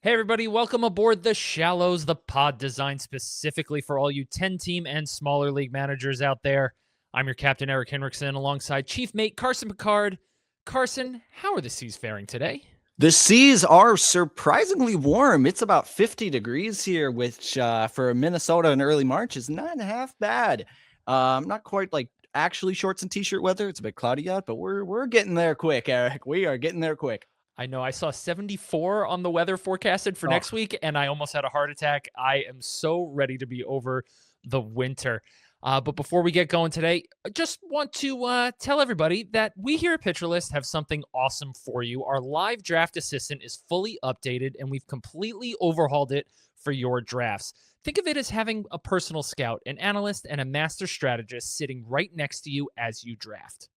Hey, everybody, welcome aboard The Shallows, the pod designed specifically for all you 10-team and smaller league managers out there. I'm your captain, Eric Henriksen, alongside chief mate Carson Picard. Carson, how are the seas faring today? The seas are surprisingly warm. It's about 50 degrees here, which for Minnesota in early March is not half bad. Not quite like actually shorts and t-shirt weather. It's a bit cloudy out, but we're getting there quick, Eric. We are getting there quick. I know I saw 74 on the weather forecasted for next week, and I almost had a heart attack. I am so ready to be over the winter. But before we get going today, I just want to tell everybody that we here at Pitcher List have something awesome for you. Our live draft assistant is fully updated, and we've completely overhauled it for your drafts. Think of it as having a personal scout, an analyst, and a master strategist sitting right next to you as you draft.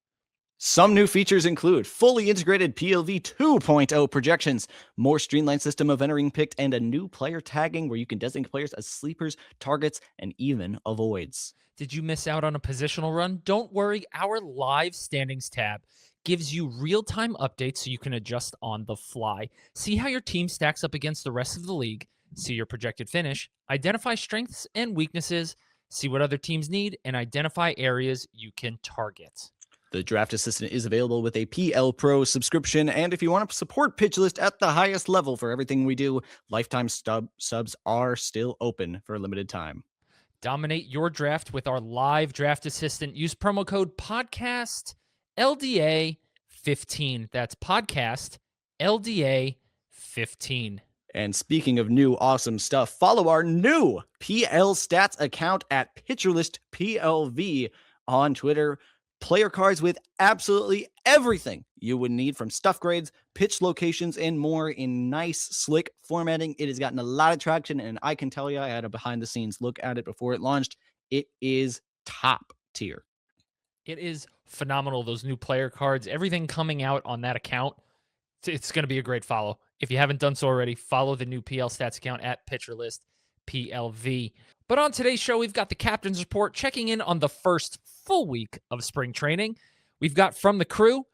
Some new features include fully integrated PLV 2.0 projections, more streamlined system of entering picked, and a new player tagging where you can designate players as sleepers, targets, and even avoids. Did you miss out on a positional run? Don't worry, our live standings tab gives you real-time updates so you can adjust on the fly. See how your team stacks up against the rest of the league, see your projected finish, identify strengths and weaknesses, see what other teams need, and identify areas you can target. The Draft Assistant is available with a PL Pro subscription, and if you want to support Pitch List at the highest level for everything we do, lifetime subs are still open for a limited time. Dominate your draft with our live draft assistant. Use promo code podcast LDA 15. That's podcast LDA 15. And speaking of new awesome stuff, follow our new PL Stats account at PitcherList PLV on Twitter. Player cards with absolutely everything you would need, from stuff grades, pitch locations, and more in nice, slick formatting. It has gotten a lot of traction, and I can tell you, I had a behind-the-scenes look at it before it launched. It is top tier. It is phenomenal, those new player cards. Everything coming out on that account, it's going to be a great follow. If you haven't done so already, follow the new PL Stats account at PitcherList PLV. But on today's show, we've got the Captain's Report checking in on the first full week of spring training. We've got from the crew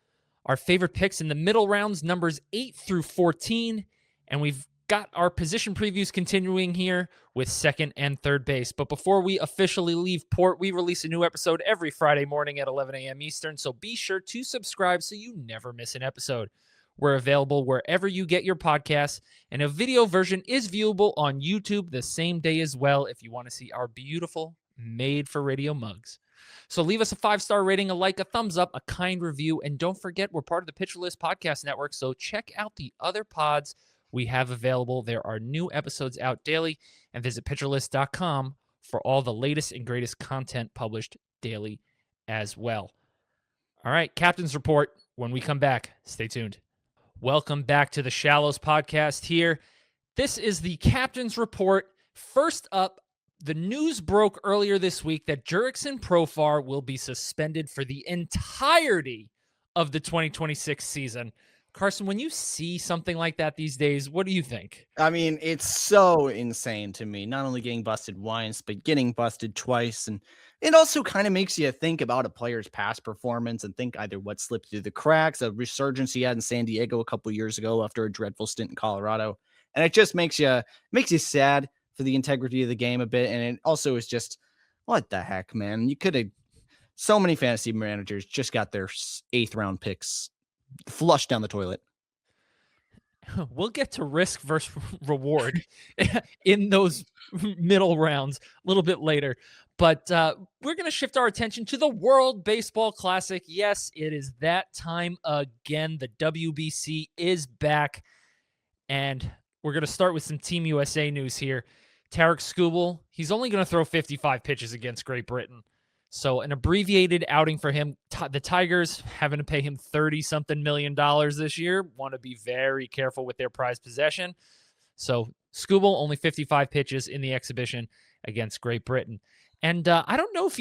our favorite picks in the middle rounds, numbers 8 through 14. And we've got our position previews continuing here with second and third base. But before we officially leave port, we release a new episode every Friday morning at 11 a.m. Eastern. So be sure to subscribe so you never miss an episode. We're available wherever you get your podcasts, and a video version is viewable on YouTube the same day as well if you want to see our beautiful made-for-radio mugs. So leave us a 5-star rating, a like, a thumbs up, a kind review, and don't forget we're part of the Pitcher List Podcast Network, so check out the other pods we have available. There are new episodes out daily, and visit pitcherlist.com for all the latest and greatest content published daily as well. All right, Captain's Report. When we come back, stay tuned. Welcome back to the Shallows podcast here. This is the Captain's Report. First up, the news broke earlier this week that Jurickson Profar will be suspended for the entirety of the 2026 season. Carson, when you see something like that these days, what do you think? I mean, it's so insane to me. Not only getting busted once, but getting busted twice. And it also kind of makes you think about a player's past performance and think either what slipped through the cracks, a resurgence he had in San Diego a couple years ago after a dreadful stint in Colorado. And it just makes you sad for the integrity of the game a bit. And it also is just, what the heck, man? You could have, so many fantasy managers just got their 8th round picks flushed down the toilet. We'll get to risk versus reward in those middle rounds a little bit later. But we're going to shift our attention to the World Baseball Classic. Yes, it is that time again. The WBC is back. And we're going to start with some Team USA news here. Tarik Skubal, he's only going to throw 55 pitches against Great Britain. So an abbreviated outing for him. The Tigers having to pay him $30-something million this year. Want to be very careful with their prized possession. So Skubal, only 55 pitches in the exhibition against Great Britain. And I don't know if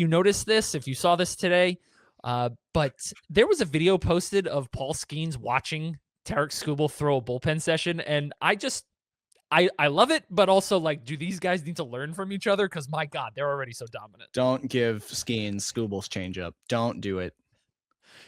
you noticed this, if you saw this today, but there was a video posted of Paul Skeens watching Tarik Skubal throw a bullpen session, and I love it, but also, like, do these guys need to learn from each other? Because, my God, they're already so dominant. Don't give Skeens Skubal's changeup. Don't do it.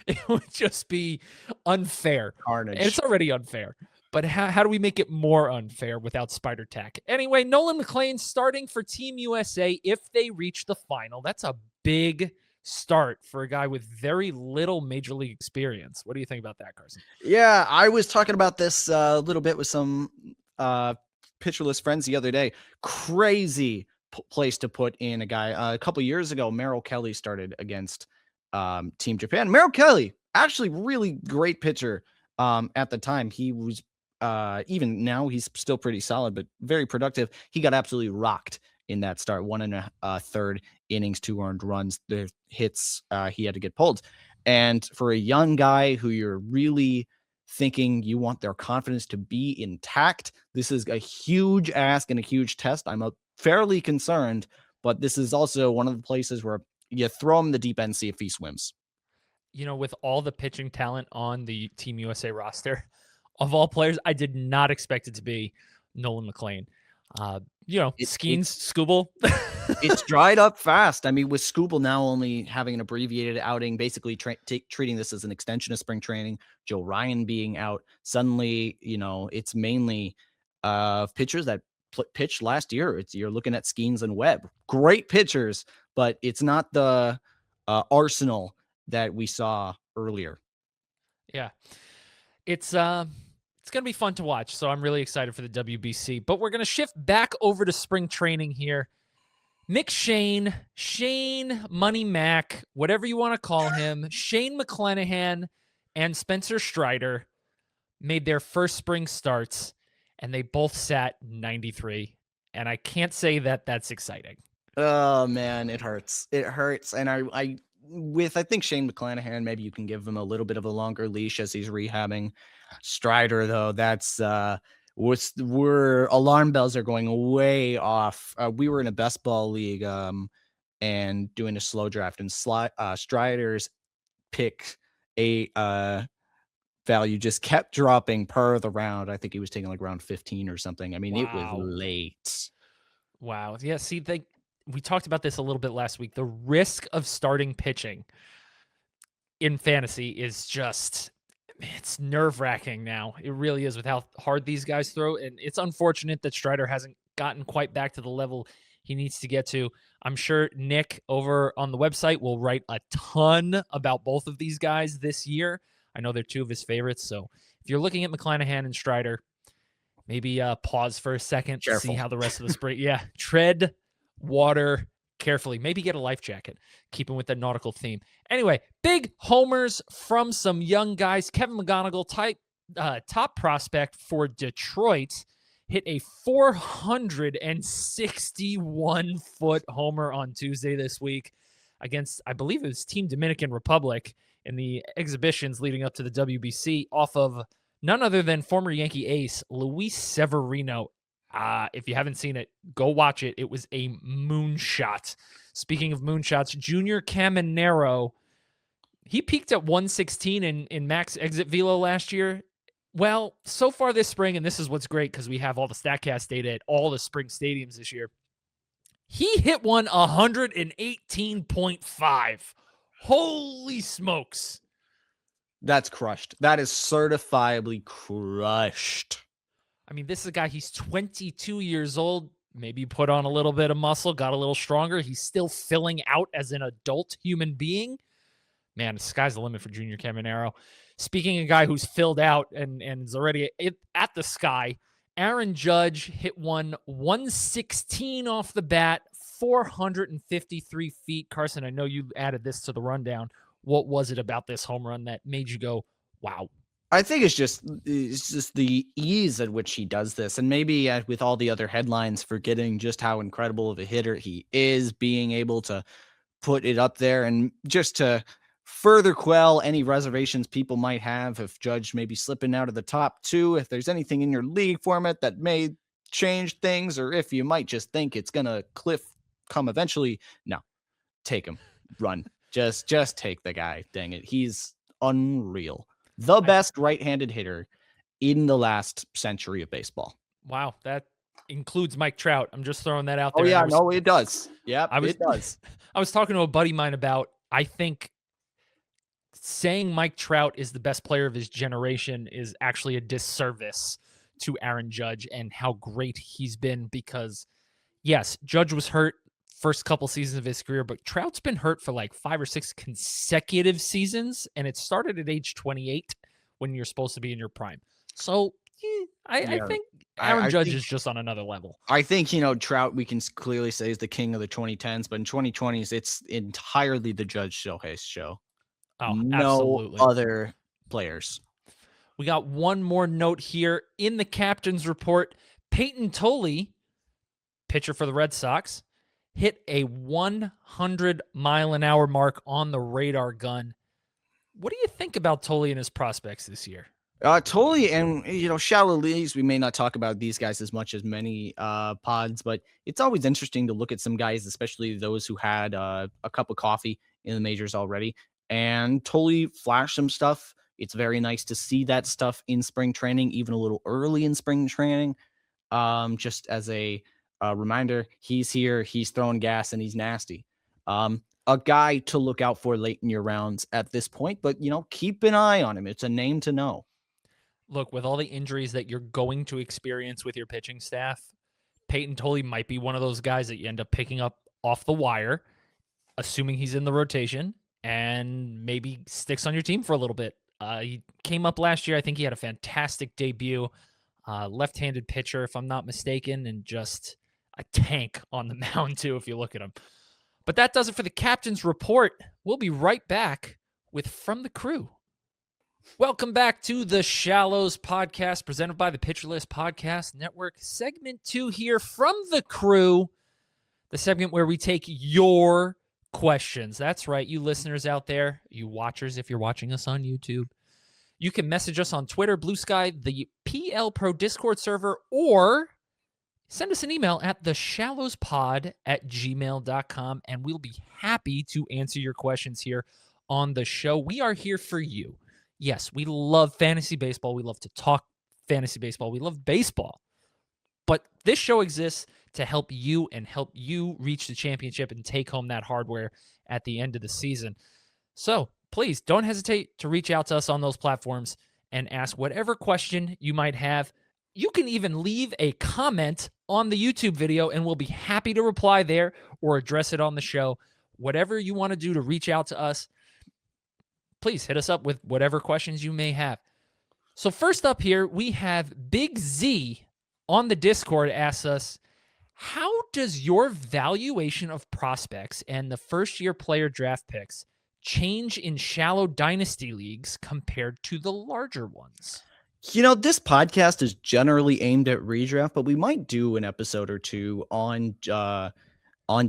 It would just be unfair. Carnage. It's already unfair. but how do we make it more unfair without Spider Tack? Anyway, Nolan McLean starting for Team USA if they reach the final. That's a big start for a guy with very little major league experience. What do you think about that, Carson? Yeah, I was talking about this a little bit with some pitcherless friends the other day. Crazy place to put in a guy. A couple years ago, Merrill Kelly started against Team Japan. Merrill Kelly, actually really great pitcher at the time. He was even now he's still pretty solid, but very productive. He got absolutely rocked in that start. 1.5 innings, 2 earned runs. The hits he had to get pulled. And for a young guy who you're really thinking you want their confidence to be intact, this is a huge ask and a huge test. I'm fairly concerned, but this is also one of the places where you throw him in the deep end, see if he swims. You know, with all the pitching talent on the Team USA roster, of all players, I did not expect it to be Nolan McLean. Skeens, Skubal. It's dried up fast. I mean, with Skubal now only having an abbreviated outing, basically treating this as an extension of spring training, Joe Ryan being out, suddenly, it's mainly pitchers that pitched last year. You're looking at Skeens and Webb. Great pitchers, but it's not the arsenal that we saw earlier. Yeah. It's going to be fun to watch, so I'm really excited for the WBC. But we're going to shift back over to spring training here. Shane, Money Mac, whatever you want to call him, Shane McLanahan and Spencer Strider made their first spring starts, and they both sat 93. And I can't say that that's exciting. Oh, man, it hurts. It hurts. And I think Shane McLanahan, maybe you can give him a little bit of a longer leash as he's rehabbing. Strider, though, that's we're alarm bells are going way off. We were in a best ball league and doing a slow draft, and Strider's pick value just kept dropping per the round. I think he was taking like round 15 or something. I mean, It was late. Wow. Yeah, see, we talked about this a little bit last week. The risk of starting pitching in fantasy is just, it's nerve-wracking now. It really is, with how hard these guys throw. And it's unfortunate that Strider hasn't gotten quite back to the level he needs to get to. I'm sure Nick over on the website will write a ton about both of these guys this year. I know they're two of his favorites. So if you're looking at McLanahan and Strider, maybe pause for a second to see how the rest of the spring. Yeah, tread water carefully. Maybe get a life jacket, keeping with the nautical theme. Anyway, big homers from some young guys. Kevin McGonigal, top prospect for Detroit, hit a 461-foot homer on Tuesday this week against, I believe it was Team Dominican Republic in the exhibitions leading up to the WBC, off of none other than former Yankee ace Luis Severino. If you haven't seen it, go watch it. It was a moonshot. Speaking of moonshots, Junior Caminero, he peaked at 116 in max exit velo last year. Well, so far this spring, and this is what's great because we have all the StatCast data at all the spring stadiums this year, he hit one 118.5. Holy smokes. That's crushed. That is certifiably crushed. I mean, this is a guy, he's 22 years old, maybe put on a little bit of muscle, got a little stronger. He's still filling out as an adult human being. Man, the sky's the limit for Junior Caminero. Speaking of a guy who's filled out and is already at the sky, Aaron Judge hit one 116 off the bat, 453 feet. Carson, I know you added this to the rundown. What was it about this home run that made you go, wow? I think it's just the ease at which he does this, and maybe with all the other headlines, forgetting just how incredible of a hitter he is, being able to put it up there, and just to further quell any reservations people might have if Judge may be slipping out of the top two, if there's anything in your league format that may change things, or if you might just think it's gonna come eventually. No, take him, run, just take the guy. Dang it, he's unreal. The best right-handed hitter in the last century of baseball. Wow, that includes Mike Trout. I'm just throwing that out there. Oh yeah, no, it does. Yeah, it does. I was talking to a buddy of mine about, I think saying Mike Trout is the best player of his generation is actually a disservice to Aaron Judge and how great he's been because, yes, Judge was hurt first couple seasons of his career, but Trout's been hurt for like 5 or 6 consecutive seasons, and it started at age 28 when you're supposed to be in your prime. So I Yeah, think Aaron I Judge think is just on another level. Trout we can clearly say is the king of the 2010s, but in 2020s it's entirely the Judge Shohei show. Oh, No absolutely. other players. We got one more note here in the captain's report. Payton Tolle, pitcher for the Red Sox, hit a 100-mile-an-hour mark on the radar gun. What do you think about Tolle and his prospects this year? Totally, and shallow leagues. We may not talk about these guys as much as many pods, but it's always interesting to look at some guys, especially those who had a cup of coffee in the majors already, and totally flash some stuff. It's very nice to see that stuff in spring training, even a little early in spring training. Just as a reminder, he's here, he's throwing gas, and he's nasty. A guy to look out for late in your rounds at this point, but keep an eye on him. It's a name to know. Look, with all the injuries that you're going to experience with your pitching staff, Payton Tolle might be one of those guys that you end up picking up off the wire, assuming he's in the rotation, and maybe sticks on your team for a little bit. He came up last year. I think he had a fantastic debut. Left-handed pitcher, if I'm not mistaken, and just a tank on the mound, too, if you look at him. But that does it for the captain's report. We'll be right back with From the Crew. Welcome back to the Shallows podcast presented by the Pitcher List Podcast Network. Segment 2 here from the crew, the segment where we take your questions. That's right, you listeners out there, you watchers, if you're watching us on YouTube, you can message us on Twitter, Blue Sky, the PL Pro Discord server, or send us an email at theshallowspod@gmail.com, and we'll be happy to answer your questions here on the show. We are here for you. Yes, we love fantasy baseball. We love to talk fantasy baseball. We love baseball. But this show exists to help you and help you reach the championship and take home that hardware at the end of the season. So please don't hesitate to reach out to us on those platforms and ask whatever question you might have. You can even leave a comment on the YouTube video and we'll be happy to reply there or address it on the show. Whatever you want to do to reach out to us, please hit us up with whatever questions you may have. So first up here, we have Big Z on the Discord asks us, how does your valuation of prospects and the first-year player draft picks change in shallow dynasty leagues compared to the larger ones? This podcast is generally aimed at redraft, but we might do an episode or two on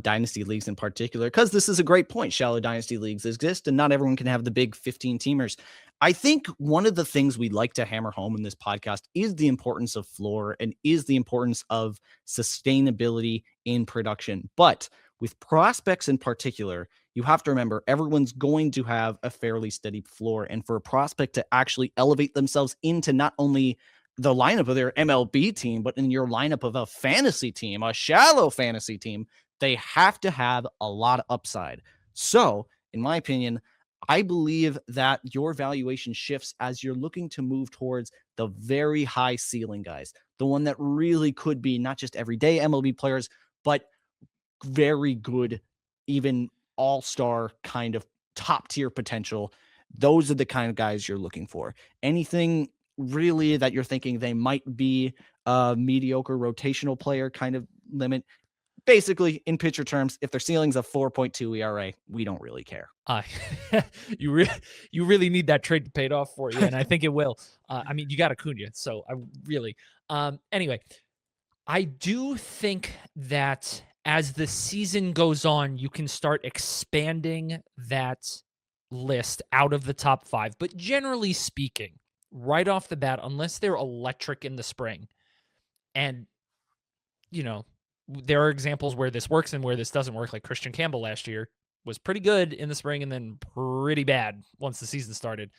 dynasty leagues in particular, because this is a great point. Shallow dynasty leagues exist, and not everyone can have the big 15 teamers. I think one of the things we like to hammer home in this podcast is the importance of floor and is the importance of sustainability in production. But with prospects in particular, you have to remember everyone's going to have a fairly steady floor. And for a prospect to actually elevate themselves into not only the lineup of their MLB team, but in your lineup of a fantasy team, a shallow fantasy team, they have to have a lot of upside. So, in my opinion, I believe that your valuation shifts as you're looking to move towards the very high ceiling guys, the one that really could be not just everyday MLB players, but very good, even all-star kind of top tier potential. Those are the kind of guys you're looking for. Anything really that you're thinking they might be a mediocre rotational player kind of limit. Basically, in pitcher terms, if their ceiling's a 4.2 ERA, we don't really care. You really need that trade to pay it off for you, and I think it will. I mean, you got Acuna, so I really. Anyway, I do think that as the season goes on, you can start expanding that list out of the top 5. But generally speaking, right off the bat, unless they're electric in the spring, and there are examples where this works and where this doesn't work, like Christian Campbell last year was pretty good in the spring and then pretty bad once the season started.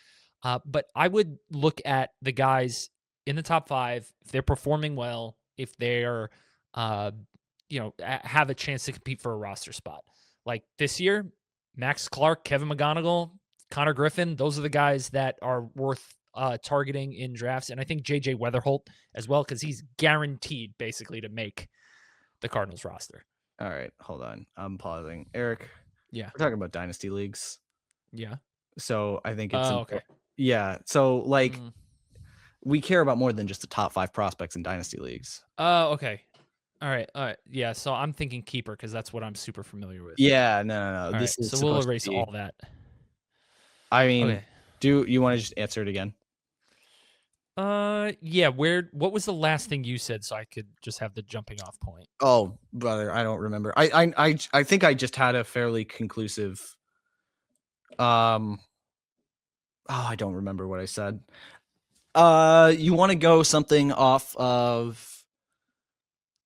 But I would look at the guys in the top 5, if they're performing well, if they're, have a chance to compete for a roster spot. Like this year, Max Clark, Kevin McGonigal, Connor Griffin, those are the guys that are worth targeting in drafts, and I think JJ Weatherholt as well, because he's guaranteed basically to make the Cardinals roster. All right, hold on. I'm pausing. Eric, Yeah. we're talking about dynasty leagues. Yeah. So I think it's Oh, okay. Yeah. So like Mm. we care about more than just the top 5 prospects in dynasty leagues. Oh, okay. All right. Yeah. So I'm thinking keeper because that's what I'm super familiar with. Yeah, no. All right. This is So we'll supposed to erase be. all that. I mean, Okay. do you want to just answer it again? Yeah. What was the last thing you said so I could just have the jumping off point? Oh, brother, I don't remember. I think I just had a fairly conclusive. I don't remember what I said. You want to go something off of?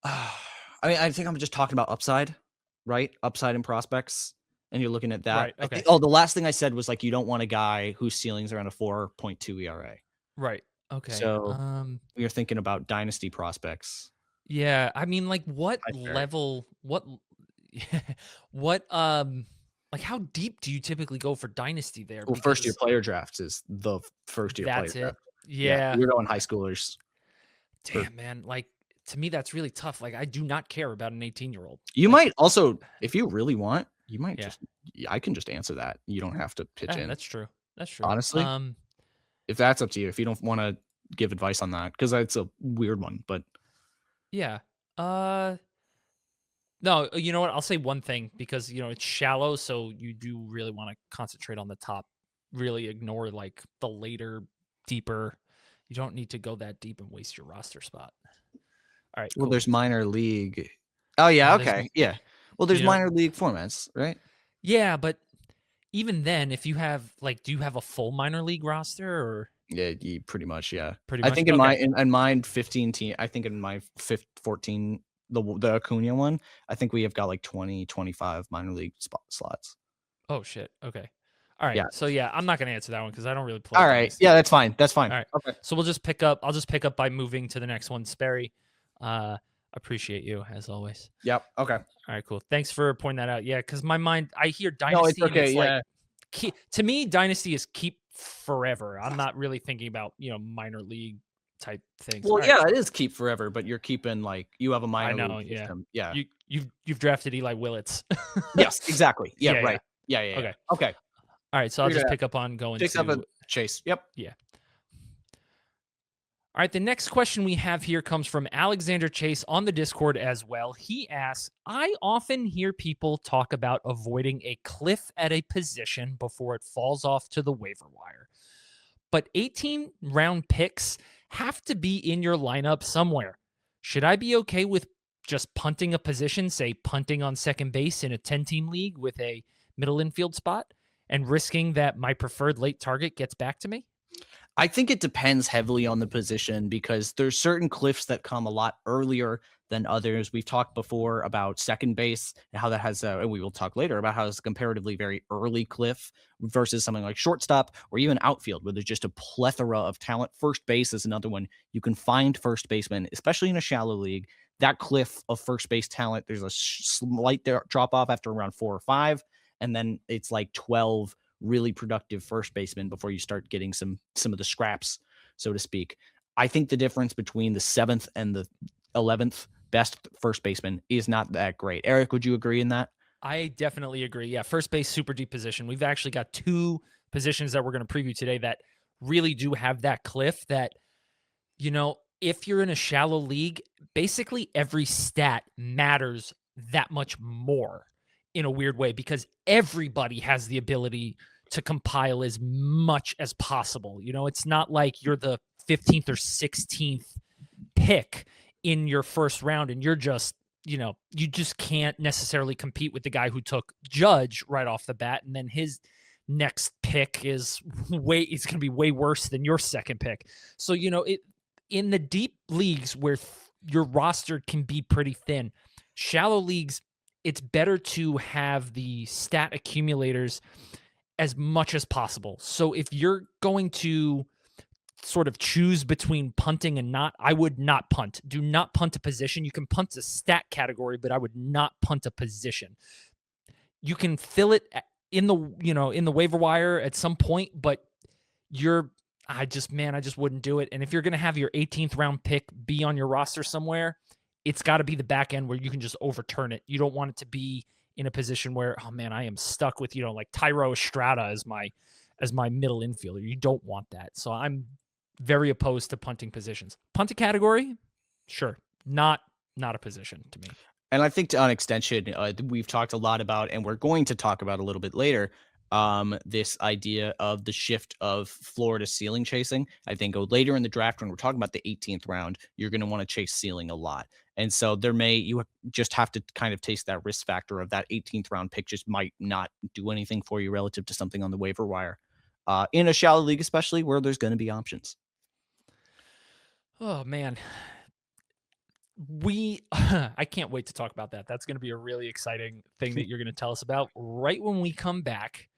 I mean, I think I'm just talking about upside, right? Upside in prospects, and you're looking at that. Right. I Okay. think, the last thing I said was like you don't want a guy whose ceiling's around a 4.2 ERA. Right. Okay. So you're thinking about dynasty prospects. Yeah. I mean, like, what Hi, Barry. level? What? What? Like, how deep do you typically go for dynasty there? Well, first year Because player drafts is the first year player that's it. draft. Yeah. You're going high schoolers. Damn, man. Like, to me, that's really tough. Like, I do not care about an 18-year-old. You Like, might also, if you really want, you might yeah. just. I can just answer that. You don't have to pitch in. That's true. That's true. Honestly, if that's up to you, if you don't want to give advice on that, because that's a weird one, but yeah. No, you know what? I'll say one thing because it's shallow, so you do really want to concentrate on the top. Really ignore like the later, deeper. You don't need to go that deep and waste your roster spot. All right. well, Cool. there's minor league. Oh yeah, okay, yeah. Well, there's minor league formats, right? Yeah, but even then, if you have do you have a full minor league roster or? Yeah, pretty much, yeah. Pretty I much. think in Okay. mine 15 team. I think in my 14, the Acuna one, I think we have got like 20, 25 minor league slots. Oh shit. Okay. All right. Yeah. So yeah, I'm not gonna answer that one because I don't really play. All right. Dynasty. Yeah, that's fine. That's fine. All right. Okay. So we'll just pick up. I'll just pick up by moving to the next one. Sperry. Appreciate you as always. Yep. Okay. All right. Cool. Thanks for pointing that out. Yeah, because my mind, I hear dynasty. No, it's okay. And it's Yeah. like, to me, dynasty is keep forever. I'm not really thinking about minor league type things. Well, All yeah, right. it is keep forever, but you're keeping like you have a minor league Yeah. system. Yeah. You've drafted Eli Willits. Yes, exactly. Yeah, Yeah, right. Yeah. Okay. Okay. All right. So I'll Figure just it out. pick up on going Picks up to a Chase. Yep. Yeah. All right, the next question we have here comes from Alexander Chase on the Discord as well. He asks, I often hear people talk about avoiding a cliff at a position before it falls off to the waiver wire. But 18-round picks have to be in your lineup somewhere. Should I be okay with just punting a position, say punting on second base in a 10-team league with a middle infield spot, and risking that my preferred late target gets back to me? I think it depends heavily on the position because there's certain cliffs that come a lot earlier than others. We've talked before about second base and how that has, and we will talk later about how it's a comparatively very early cliff versus something like shortstop or even outfield where there's just a plethora of talent. First base is another one. You can find first baseman, especially in a shallow league. That cliff of first base talent, there's a slight drop off after around 4 or 5, and then it's like 12 really productive first baseman before you start getting some of the scraps, so to speak. I think the difference between the 7th and the 11th best first baseman is not that great. Eric, would you agree in that? I definitely agree. Yeah, first base, super deep position. We've actually got 2 positions that we're going to preview today that really do have that cliff that, if you're in a shallow league, basically every stat matters that much more in a weird way because everybody has the ability to compile as much as possible. It's not like you're the 15th or 16th pick in your first round and you're just, you just can't necessarily compete with the guy who took Judge right off the bat. And then his next pick it's going to be way worse than your second pick. So, in the deep leagues where your roster can be pretty thin, shallow leagues, it's better to have the stat accumulators as much as possible. So if you're going to sort of choose between punting and not, I would not punt. Do not punt a position. You can punt a stat category, but I would not punt a position. You can fill it in the waiver wire at some point, but you're I just wouldn't do it. And if you're going to have your 18th round pick be on your roster somewhere, it's got to be the back end where you can just overturn it. You don't want it to be in a position where, oh man, I am stuck with, like Tyro Estrada as my middle infielder. You don't want that. So I'm very opposed to punting positions. Punting category, sure. Not a position to me. And I think on extension, we've talked a lot about, and we're going to talk about a little bit later, this idea of the shift of floor to ceiling chasing. I think later in the draft, when we're talking about the 18th round, you're going to want to chase ceiling a lot. And so you just have to kind of taste that risk factor of that 18th round pick just might not do anything for you relative to something on the waiver wire. In a shallow league, especially where there's going to be options. Oh man. I can't wait to talk about that. That's going to be a really exciting thing that you're going to tell us about right when we come back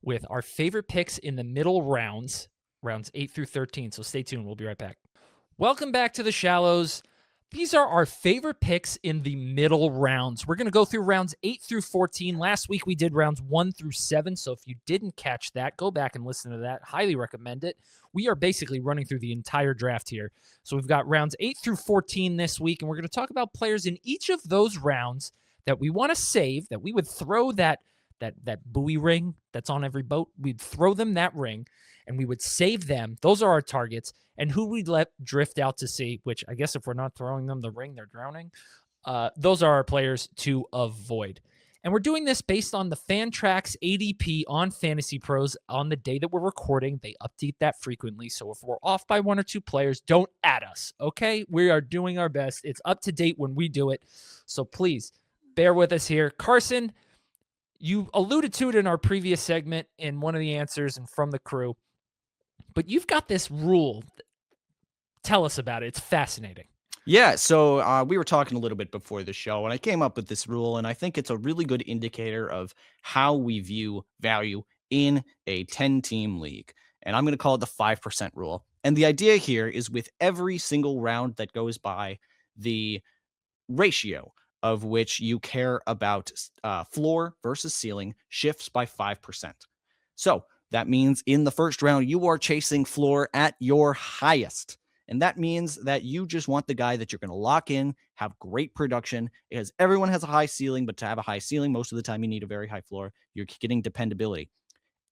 with our favorite picks in the middle rounds 8 through 13. So stay tuned. We'll be right back. Welcome back to the Shallows. These are our favorite picks in the middle rounds. We're going to go through rounds 8 through 14. Last week we did rounds 1 through 7. So if you didn't catch that, go back and listen to that. Highly recommend it. We are basically running through the entire draft here. So we've got rounds 8 through 14 this week, and we're going to talk about players in each of those rounds that we want to save, that we would throw that buoy ring that's on every boat. We'd throw them that ring, and we would save them. Those are our targets. And who we'd let drift out to sea, which I guess if we're not throwing them the ring, they're drowning. Those are our players to avoid. And we're doing this based on the Fantrax ADP on Fantasy Pros on the day that we're recording. They update that frequently. So if we're off by 1 or 2 players, don't add us, okay? We are doing our best. It's up to date when we do it. So please bear with us here. Carson, you alluded to it in our previous segment in one of the answers and from the crew, but you've got this rule. Tell us about it. It's fascinating. Yeah, so we were talking a little bit before the show, and I came up with this rule, and I think it's a really good indicator of how we view value in a 10-team league. And I'm going to call it the 5% rule. And the idea here is with every single round that goes by, the ratio of which you care about floor versus ceiling shifts by 5%. So that means in the first round, you are chasing floor at your highest. And that means that you just want the guy that you're going to lock in, have great production, because everyone has a high ceiling, but to have a high ceiling, most of the time you need a very high floor. You're getting dependability.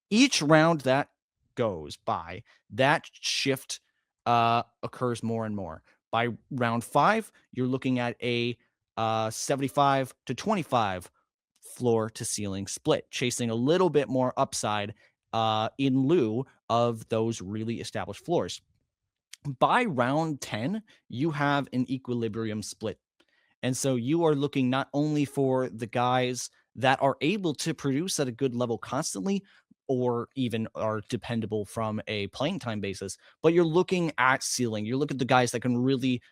Each round that goes by, that shift occurs more and more. By round 5, you're looking at a 75 to 25 floor to ceiling split, chasing a little bit more upside in lieu of those really established floors. By round 10, you have an equilibrium split. And so you are looking not only for the guys that are able to produce at a good level constantly, or even are dependable from a playing time basis, but you're looking at ceiling. You look at the guys that can really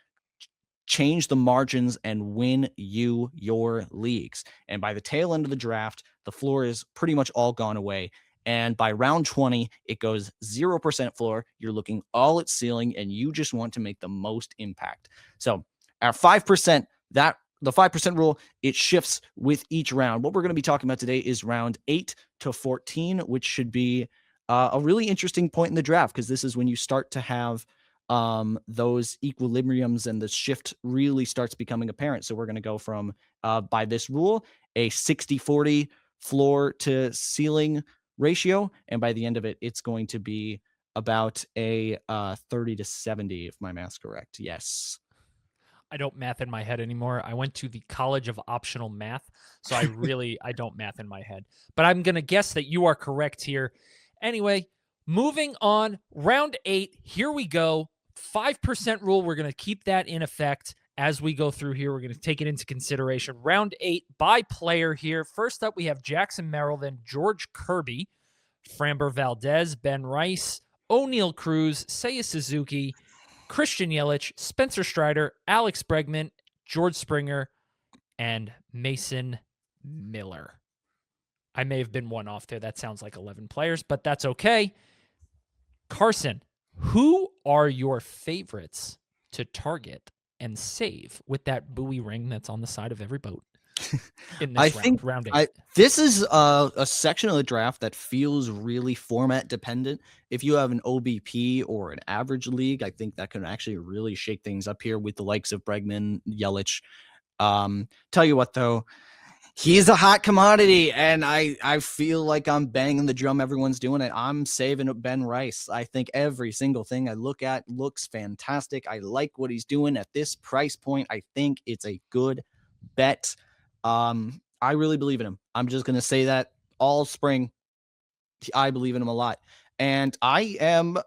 change the margins and win you your leagues. And by the tail end of the draft, the floor is pretty much all gone away. And by round 20, it goes 0% floor. You're looking all at ceiling, and you just want to make the most impact. So at 5%, the 5% rule, it shifts with each round. What we're going to be talking about today is round 8 to 14, which should be a really interesting point in the draft, because this is when you start to have those equilibriums and the shift really starts becoming apparent. So we're going to go from, by this rule, a 60-40 floor to ceiling ratio, and by the end of it, it's going to be about a 30 to 70, if my math's correct. Yes. I don't math in my head anymore. I went to the College of Optional Math, so I don't math in my head. But I'm going to guess that you are correct here. Anyway, moving on, round 8, here we go. 5% rule, we're going to keep that in effect as we go through here. We're going to take it into consideration. Round 8 by player here. First up, we have Jackson Merrill, then George Kirby, Framber Valdez, Ben Rice, O'Neal Cruz, Seiya Suzuki, Christian Yelich, Spencer Strider, Alex Bregman, George Springer, and Mason Miller. I may have been one off there. That sounds like 11 players, but that's okay. Carson, who are your favorites to target and save with that buoy ring that's on the side of every boat? in I this round, think round 8. this is a section of the draft that feels really format dependent. If you have an OBP or an average league, I think that can actually really shake things up here with the likes of Bregman, Yelich. Tell you what, though, he's a hot commodity, and I feel like I'm banging the drum. Everyone's doing it. I'm saving up Ben Rice. I think every single thing I look at looks fantastic. I like what he's doing at this price point. I think it's a good bet. I really believe in him. I'm just gonna say that all spring. I believe in him a lot. And I am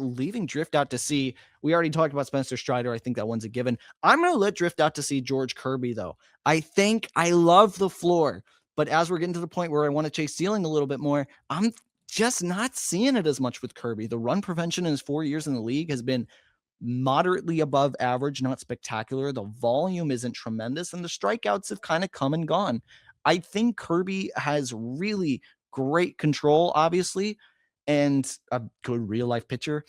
leaving Drift out to sea. We already talked about Spencer Strider. I think that one's a given. I'm going to let Drift out to see George Kirby, though. I think I love the floor. But as we're getting to the point where I want to chase ceiling a little bit more, I'm just not seeing it as much with Kirby. The run prevention in his 4 years in the league has been moderately above average, not spectacular. The volume isn't tremendous, and the strikeouts have kind of come and gone. I think Kirby has really great control, obviously, and a good real life pitcher.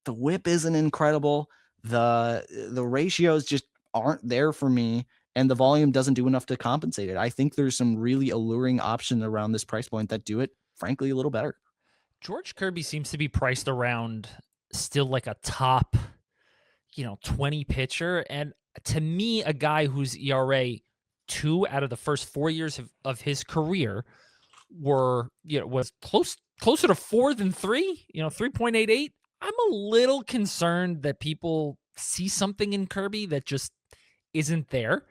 The whip isn't incredible. The ratios just aren't there for me, and the volume doesn't do enough to compensate it. I think there's some really alluring options around this price point that do it, frankly, a little better. George Kirby seems to be priced around still like a top, 20 pitcher. And to me, a guy whose ERA 2 out of the first 4 years of his career was closer to 4 than 3, 3.88. I'm a little concerned that people see something in Kirby that just isn't there.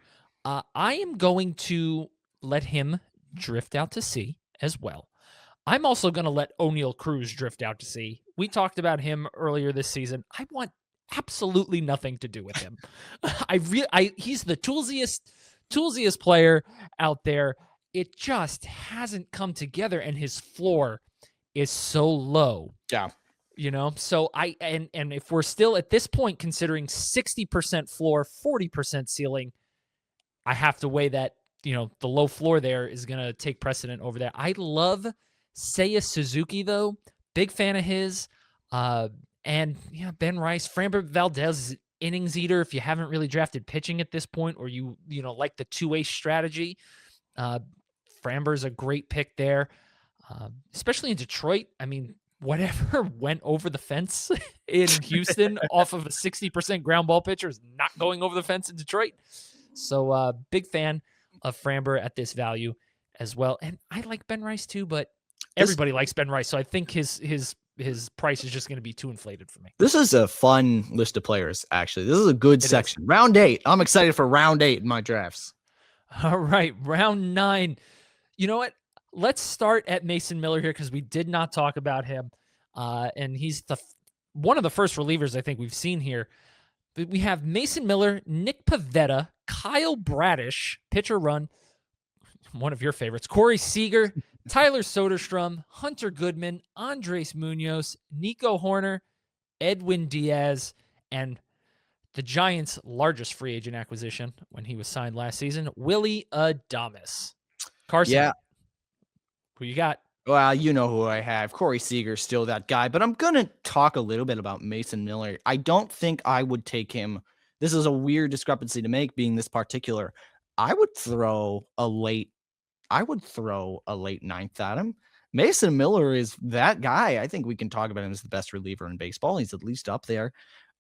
I am going to let him drift out to sea as well. I'm also going to let O'Neal Cruz drift out to sea. We talked about him earlier this season. I want absolutely nothing to do with him. He's the toolsiest player out there. It just hasn't come together, and his floor is so low. Yeah. So and if we're still at this point considering 60% floor, 40% ceiling, I have to weigh that, the low floor there is going to take precedent over that. I love Seiya Suzuki, though. Big fan of his. And Ben Rice, Framber Valdez is an innings eater if you haven't really drafted pitching at this point, or you like the two-way strategy. Framber's a great pick there, especially in Detroit. I mean, whatever went over the fence in Houston off of a 60% ground ball pitcher is not going over the fence in Detroit. So big fan of Framber at this value as well. And I like Ben Rice too, but everybody likes Ben Rice. So I think his price is just going to be too inflated for me. This is a fun list of players, actually. This is a good section. Round 8. I'm excited for round 8 in my drafts. All right, round 9. You know what? Let's start at Mason Miller here because we did not talk about him. And he's one of the first relievers I think we've seen here. But we have Mason Miller, Nick Pivetta, Kyle Bradish, pitcher run, one of your favorites, Corey Seager, Tyler Soderstrom, Hunter Goodman, Andres Munoz, Nico Horner, Edwin Diaz, and the Giants' largest free agent acquisition when he was signed last season, Willy Adames. Carson, yeah. Who you got? Well, you know who I have. Corey Seager's still that guy, but I'm going to talk a little bit about Mason Miller. I don't think I would take him. This is a weird discrepancy to make being this particular. I would throw a late ninth at him. Mason Miller is that guy. I think we can talk about him as the best reliever in baseball. He's at least up there.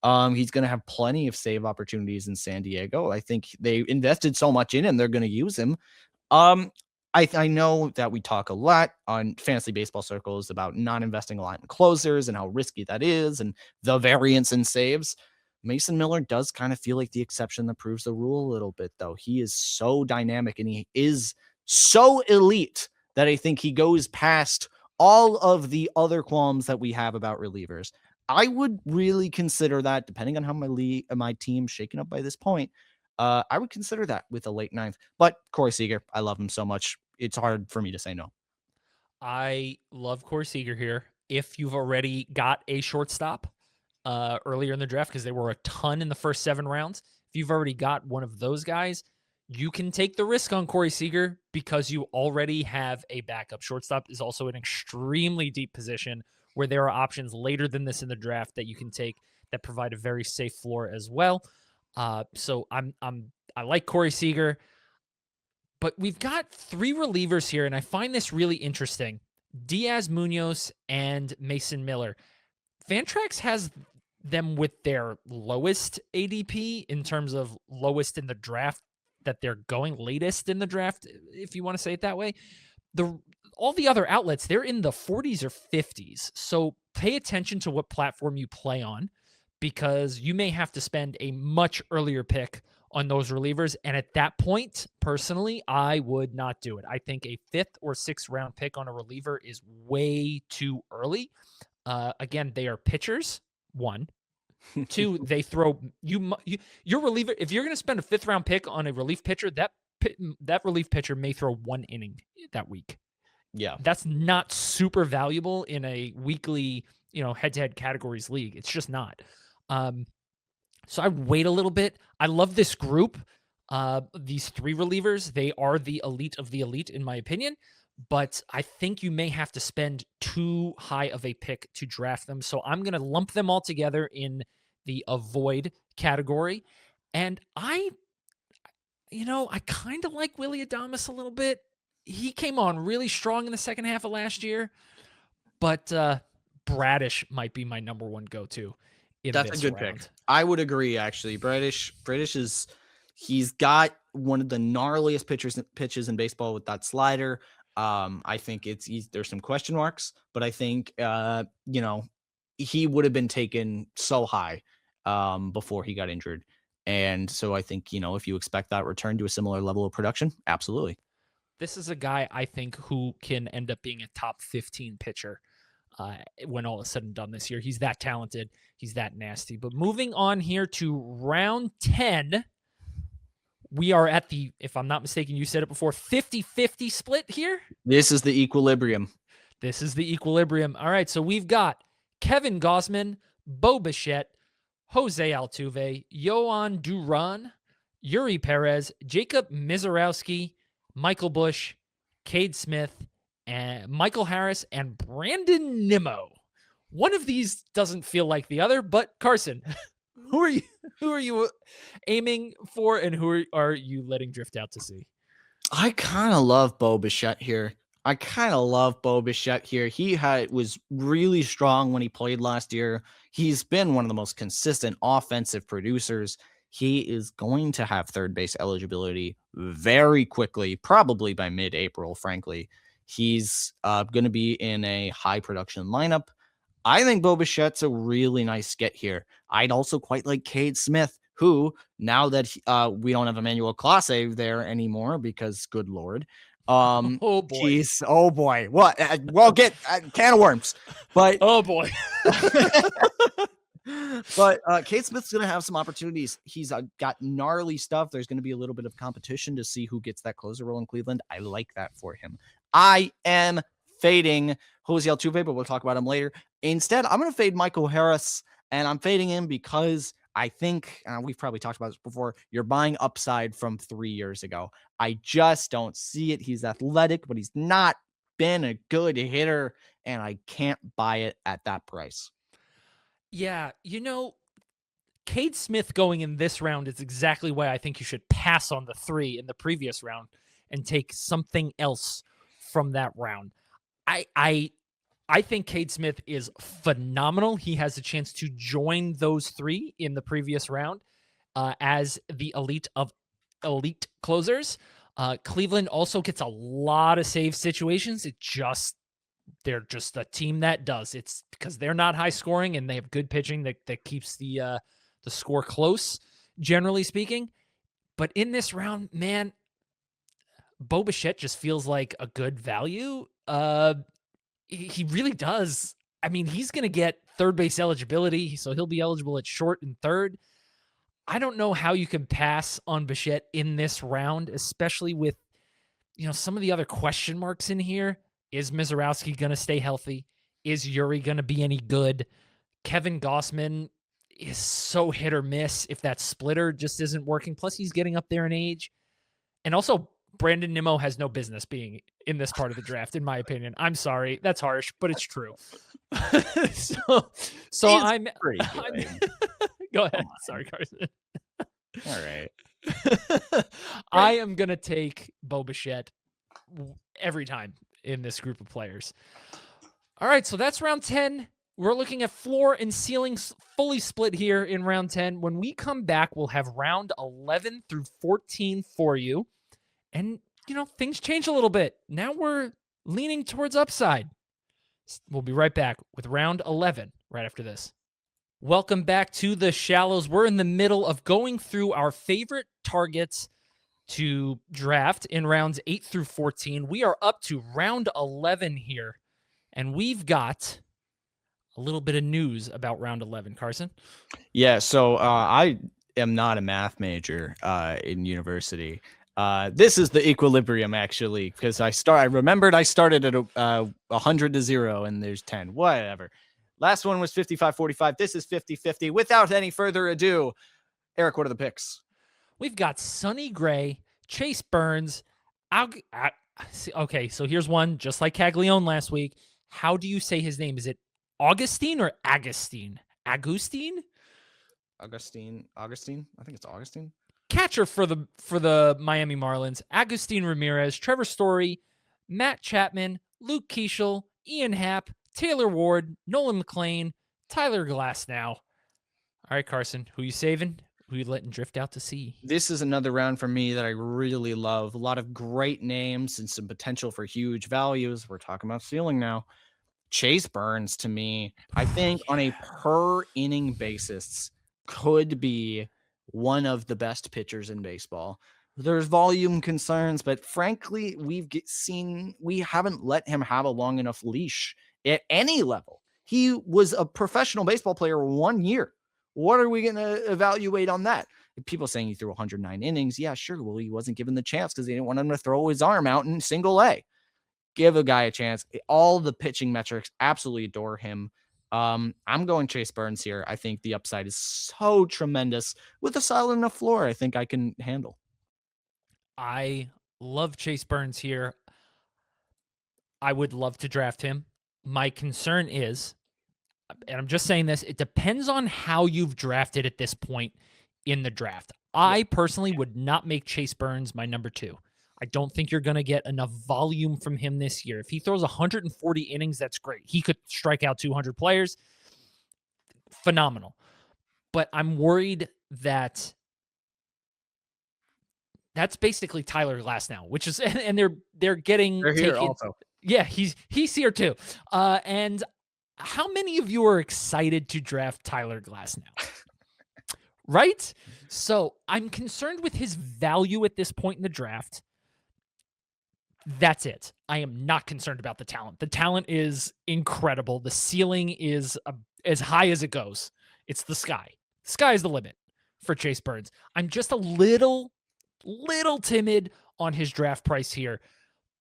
He's going to have plenty of save opportunities in San Diego. I think they invested so much in him, they're going to use him. I know that we talk a lot on fantasy baseball circles about not investing a lot in closers and how risky that is and the variance in saves. Mason Miller does kind of feel like the exception that proves the rule a little bit, though. He is so dynamic and he is so elite that I think he goes past all of the other qualms that we have about relievers. I would really consider that, depending on how my team's shaken up by this point. I would consider that with a late ninth. But Corey Seager, I love him so much. It's hard for me to say no. I love Corey Seager here. If you've already got a shortstop earlier in the draft, because there were a ton in the first 7 rounds, if you've already got one of those guys, you can take the risk on Corey Seager because you already have a backup. Shortstop is also an extremely deep position where there are options later than this in the draft that you can take that provide a very safe floor as well. So I like Corey Seager. But we've got 3 relievers here, and I find this really interesting. Diaz, Munoz, and Mason Miller. Fantrax has them with their lowest ADP in terms of lowest in the draft, that they're going latest in the draft, if you want to say it that way. All the other outlets, they're in the 40s or 50s. So pay attention to what platform you play on, because you may have to spend a much earlier pick on those relievers. And at that point, personally, I would not do it. I think a 5th or 6th round pick on a reliever is way too early. Again, they are pitchers. 1, 2, they throw your reliever. If you're going to spend a 5th round pick on a relief pitcher, that relief pitcher may throw 1 inning that week. Yeah, That's not super valuable in a weekly, head-to-head categories league. It's just not. So I wait a little bit. I love this group. These 3 relievers, they are the elite of the elite, in my opinion. But I think you may have to spend too high of a pick to draft them. So I'm going to lump them all together in the avoid category. And I kind of like Willy Adames a little bit. He came on really strong in the second half of last year. But Bradish might be my number 1 go-to in that's this a good round. pick. I would agree, actually. Bradish he's got one of the gnarliest pitches in baseball with that slider. I think there's some question marks, but I think he would have been taken so high before he got injured. And so I think, if you expect that return to a similar level of production, absolutely. This is a guy, I think, who can end up being a top 15 pitcher when all is said and done this year. He's that talented. He's that nasty. But moving on here to round 10, we are at the, if I'm not mistaken, you said it before, 50-50 split here. This is the equilibrium. All right, so we've got Kevin Gausman, Bo Bichette, Jose Altuve, Yohan Duran, Yuri Perez, Jacob Mizorowski, Michael Busch, Cade Smith, and Michael Harris, and Brandon Nimmo. One of these doesn't feel like the other, but Carson, who are you aiming for, and who are you letting drift out to sea? I kind of love Bo Bichette here. He was really strong when he played last year. He's been one of the most consistent offensive producers. He is going to have third base eligibility very quickly, probably by mid-April, frankly. He's going to be in a high production lineup. I think Bo Bichette's a really nice get here. I'd also quite like Cade Smith, who, now that we don't have Emmanuel Clase there anymore, because good Lord. Oh boy. What? Well, get can of worms. But oh boy. But Cade Smith's going to have some opportunities. He's got gnarly stuff. There's going to be a little bit of competition to see who gets that closer role in Cleveland. I like that for him. I am fading Jose Altuve, but we'll talk about him later. Instead, I'm going to fade Michael Harris, and I'm fading him because I think, we've probably talked about this before, you're buying upside from 3 years ago. I just don't see it. He's athletic, but he's not been a good hitter, and I can't buy it at that price. Yeah, Cade Smith going in this round is exactly why I think you should pass on the 3 in the previous round and take something else from that round. I think Cade Smith is phenomenal. He has a chance to join those 3 in the previous round as the elite of elite closers. Cleveland also gets a lot of save situations. They're just a team that does. It's because they're not high scoring and they have good pitching that keeps the score close, generally speaking. But in this round, man, Bo Bichette just feels like a good value. He really does. I mean, he's going to get third base eligibility, so he'll be eligible at short and third. I don't know how you can pass on Bichette in this round, especially with, some of the other question marks in here. Is Mizorowski going to stay healthy? Is Yuri going to be any good? Kevin Gausman is so hit or miss if that splitter just isn't working. Plus, he's getting up there in age. And also, Brandon Nimmo has no business being in this part of the draft, in my opinion. I'm sorry. That's harsh, but it's true. so I'm pretty good. Go ahead. Sorry, Carson. All right. I am going to take Bo Bichette every time in this group of players. All right, so that's round 10. We're looking at floor and ceilings fully split here in round 10. When we come back, we'll have round 11 through 14 for you. And, things change a little bit. Now we're leaning towards upside. We'll be right back with round 11 right after this. Welcome back to the Shallows. We're in the middle of going through our favorite targets to draft in rounds 8 through 14. We are up to round 11 here, and we've got a little bit of news about round 11, Carson. Yeah, so I am not a math major in university. This is the equilibrium, actually, because I remembered I started at 100 to 0, and there's 10. Whatever. Last one was 55-45. This is 50-50. Without any further ado, Eric, what are the picks? We've got Sonny Gray, Chase Burns. Okay, so here's one, just like Caglione last week. How do you say his name? Is it Augustine or Agustin? Agustin? Augustine. I think it's Augustine. Catcher for the Miami Marlins, Agustin Ramirez, Trevor Story, Matt Chapman, Luke Keeschel, Ian Happ, Taylor Ward, Nolan McLean, Tyler Glasnow. All right, Carson, who you saving? Who you letting drift out to sea? This is another round for me that I really love. A lot of great names and some potential for huge values. We're talking about ceiling now. Chase Burns, to me, I think on a per inning basis, could be one of the best pitchers in baseball. There's volume concerns, but frankly, we haven't let him have a long enough leash at any level. He was a professional baseball player 1 year. What are we going to evaluate on that? People saying he threw 109 innings. Yeah, sure. Well, he wasn't given the chance because they didn't want him to throw his arm out in single A. Give a guy a chance. All the pitching metrics, absolutely adore him. I'm going Chase Burns here. I think the upside is so tremendous. With a solid enough floor, I think I can handle. I love Chase Burns here. I would love to draft him. My concern is, and I'm just saying this, it depends on how you've drafted at this point in the draft. I personally would not make Chase Burns my number 2. I don't think you're going to get enough volume from him this year. If he throws 140 innings, that's great. He could strike out 200 players. Phenomenal. But I'm worried that that's basically Tyler Glasnow, which is, and they're getting They're here also. Yeah, he's here too. And how many of you are excited to draft Tyler Glasnow? Right? So I'm concerned with his value at this point in the draft. That's it. I am not concerned about the talent. The talent is incredible. The ceiling is as high as it goes. It's the sky. The sky is the limit for Chase Burns. I'm just a little timid on his draft price here,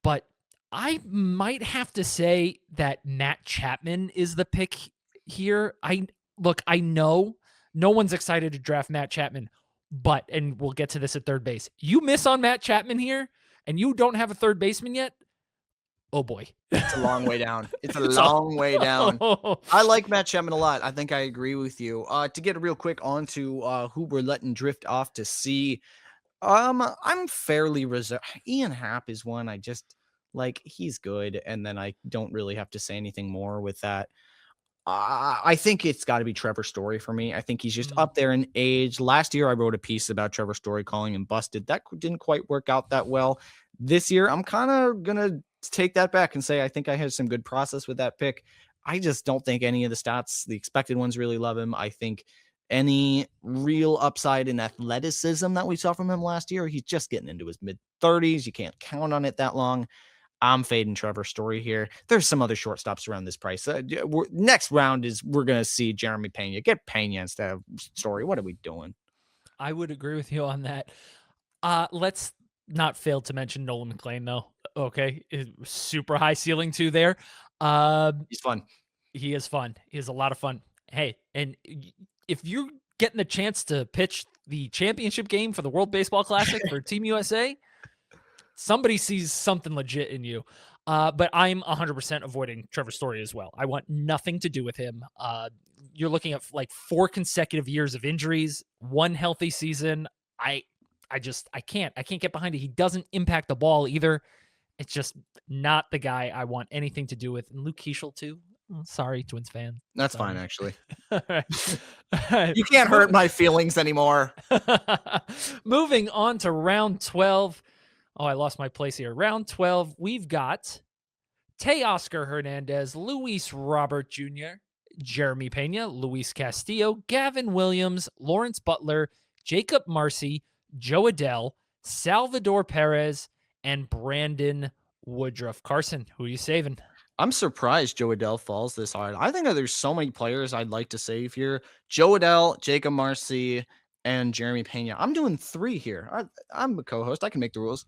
but I might have to say that Matt Chapman is the pick here. I know no one's excited to draft Matt Chapman, and we'll get to this at third base. You miss on Matt Chapman here, and you don't have a third baseman yet. Oh boy. It's a long way down. It's a long way down. I like Matt Chapman a lot. I think I agree with you. To get real quick onto who we're letting drift off to see. I'm fairly reserved. Ian Happ is one I just like. He's good. And then I don't really have to say anything more with that. I think it's got to be Trevor Story for me. I think he's just up there in age. Last year, I wrote a piece about Trevor Story calling him busted. That didn't quite work out that well. This year, I'm kind of going to take that back and say I think I had some good process with that pick. I just don't think any of the stats, the expected ones, really love him. I think any real upside in athleticism that we saw from him last year, he's just getting into his mid-30s. You can't count on it that long. I'm fading Trevor Story here. There's some other shortstops around this price. Next round is we're going to see Jeremy Pena. Get Pena instead of Story. What are we doing? I would agree with you on that. Let's not fail to mention Nolan McLean, though. Okay. Super high ceiling, too, there. He's fun. He is fun. He is a lot of fun. Hey, and if you're getting the chance to pitch the championship game for the World Baseball Classic for Team USA, somebody sees something legit in you. But I'm 100% avoiding Trevor Story as well. I want nothing to do with him. You're looking at like 4 consecutive years of injuries, 1 healthy season. I I can't get behind it. He doesn't impact the ball either. It's just not the guy I want anything to do with. And Luke Keeschel too. Sorry, Twins fan. That's Sorry. fine, actually. All right. All right. You can't hurt my feelings anymore. Moving on to round 12. Oh, I lost my place here. Round 12, we've got Teoscar Hernandez, Luis Robert Jr., Jeremy Pena, Luis Castillo, Gavin Williams, Lawrence Butler, Jacob Marcy, Joe Adell, Salvador Perez, and Brandon Woodruff. Carson, who are you saving? I'm surprised Joe Adell falls this hard. I think that there's so many players I'd like to save here. Joe Adell, Jacob Marcy, and Jeremy Pena. I'm doing 3 here. I'm a co-host. I can make the rules.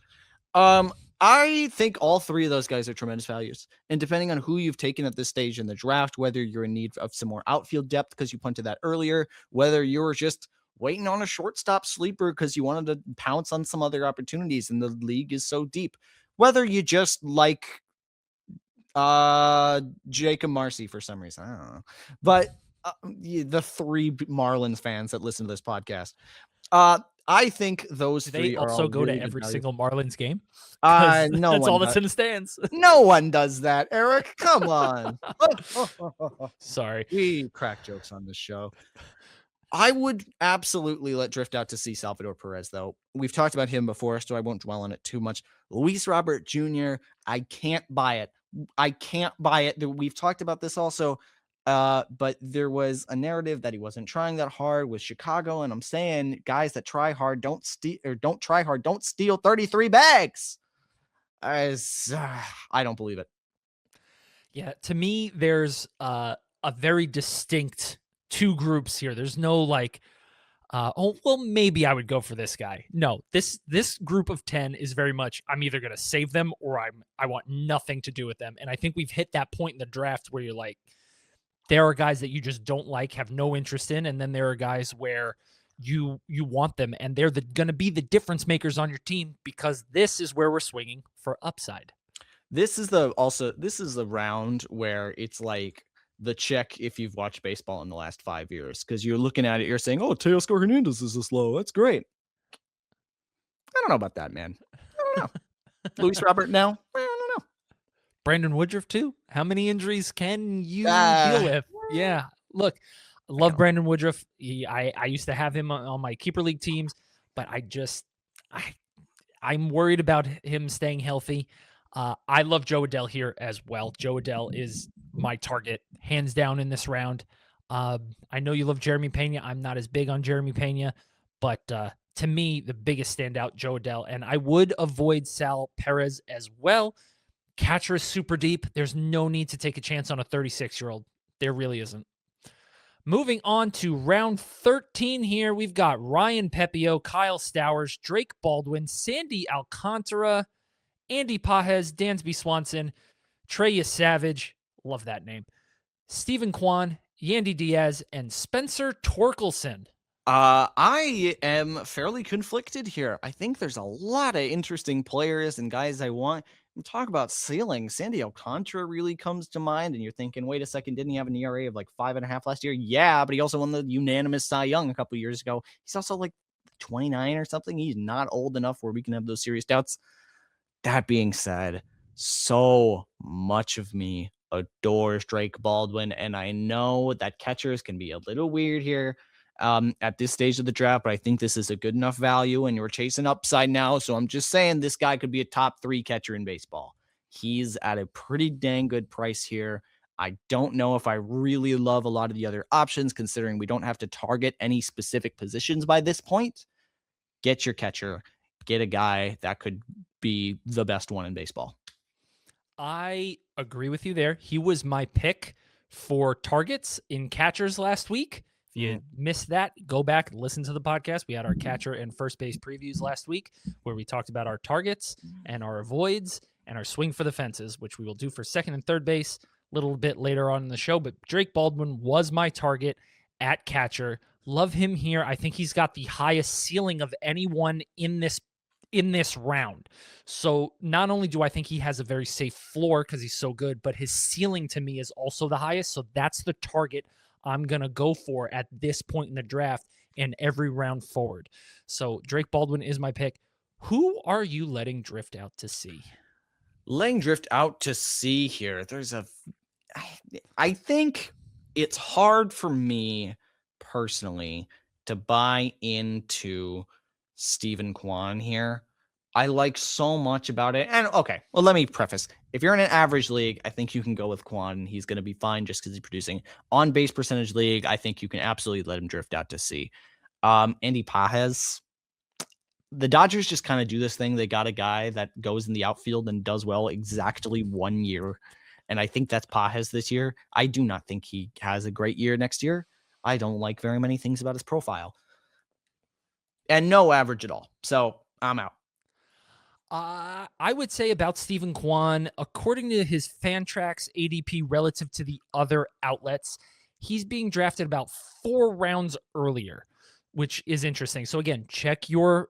I think all 3 of those guys are tremendous values. And depending on who you've taken at this stage in the draft, whether you're in need of some more outfield depth because you punted that earlier, whether you're just waiting on a shortstop sleeper because you wanted to pounce on some other opportunities and the league is so deep, whether you just like Jacob Marcy for some reason, I don't know, but the 3 Marlins fans that listen to this podcast, I think those 3 they are also all go really to every good single Marlins game. No, that's all does. that's in the stands. No one does that, Eric. Come on. Sorry, we crack jokes on this show. I would absolutely let drift out to see Salvador Perez, though. We've talked about him before, so I won't dwell on it too much. Luis Robert Jr., I can't buy it. I can't buy it. We've talked about this also, but there was a narrative that he wasn't trying that hard with Chicago, and I'm saying guys that try hard don't steal, or don't try hard, don't steal 33 bags. I don't believe it. Yeah, to me, there's a very distinct 2 groups here. There's no like, oh, well, maybe I would go for this guy. No, this group of 10 is very much, I'm either going to save them or I want nothing to do with them. And I think we've hit that point in the draft where you're like, there are guys that you just don't like, have no interest in, and then there are guys where you want them, and they're going to be the difference makers on your team because this is where we're swinging for upside. This is the round where it's like the check if you've watched baseball in the last 5 years, because you're looking at it, you're saying, oh, Teoscar Hernandez is this low. That's great. I don't know about that, man. I don't know. Luis Robert, no. I don't know. Brandon Woodruff, too. How many injuries can you deal with? Yeah. Look, I love Brandon Woodruff. I used to have him on my keeper league teams, but I'm worried about him staying healthy. I love Joe Adell here as well. Joe Adell is my target, hands down, in this round. I know you love Jeremy Pena. I'm not as big on Jeremy Pena, but to me, the biggest standout, Joe Adell. And I would avoid Sal Perez as well. Catcher is super deep. There's no need to take a chance on a 36-year-old. There really isn't. Moving on to round 13 here, we've got Ryan Pepio, Kyle Stowers, Drake Baldwin, Sandy Alcantara, Andy Pajes, Dansby Swanson, Trey Savage, love that name, Stephen Kwan, Yandy Diaz, and Spencer Torkelson. I am fairly conflicted here. I think there's a lot of interesting players and guys I want. Talk about ceiling. Sandy Alcantara really comes to mind, and you're thinking, wait a second, didn't he have an ERA of like 5.5 last year? Yeah, but he also won the unanimous Cy Young a couple years ago. He's also like 29 or something. He's not old enough where we can have those serious doubts. That being said, so much of me adores Drake Baldwin, and I know that catchers can be a little weird here at this stage of the draft, but I think this is a good enough value, and you're chasing upside now, so I'm just saying this guy could be a top 3 catcher in baseball. He's at a pretty dang good price here. I don't know if I really love a lot of the other options, considering we don't have to target any specific positions by this point. Get your catcher. Get a guy that could be the best one in baseball. I agree with you there. He was my pick for targets in catchers last week. If you missed that, go back, listen to the podcast. We had our catcher and first base previews last week where we talked about our targets and our avoids and our swing for the fences, which we will do for second and third base a little bit later on in the show. But Drake Baldwin was my target at catcher. Love him here. I think he's got the highest ceiling of anyone in this round. So not only do I think he has a very safe floor because he's so good, but his ceiling to me is also the highest. So that's the target I'm going to go for at this point in the draft. in every round forward. So Drake Baldwin is my pick. Who are you letting drift out to sea? Letting drift out to sea here. I think it's hard for me personally to buy into Stephen Kwan here. I like so much about it. And okay, well, let me preface. If you're in an average league, I think you can go with Kwan. He's going to be fine just because he's producing. On base percentage league, I think you can absolutely let him drift out to sea. Andy Pages, the Dodgers just kind of do this thing. They got a guy that goes in the outfield and does well exactly 1 year. And I think that's Pages this year. I do not think he has a great year next year. I don't like very many things about his profile. And no average at all. So I'm out. I would say about Stephen Kwan, according to his Fantrax ADP relative to the other outlets, he's being drafted about 4 rounds earlier, which is interesting. So again, check your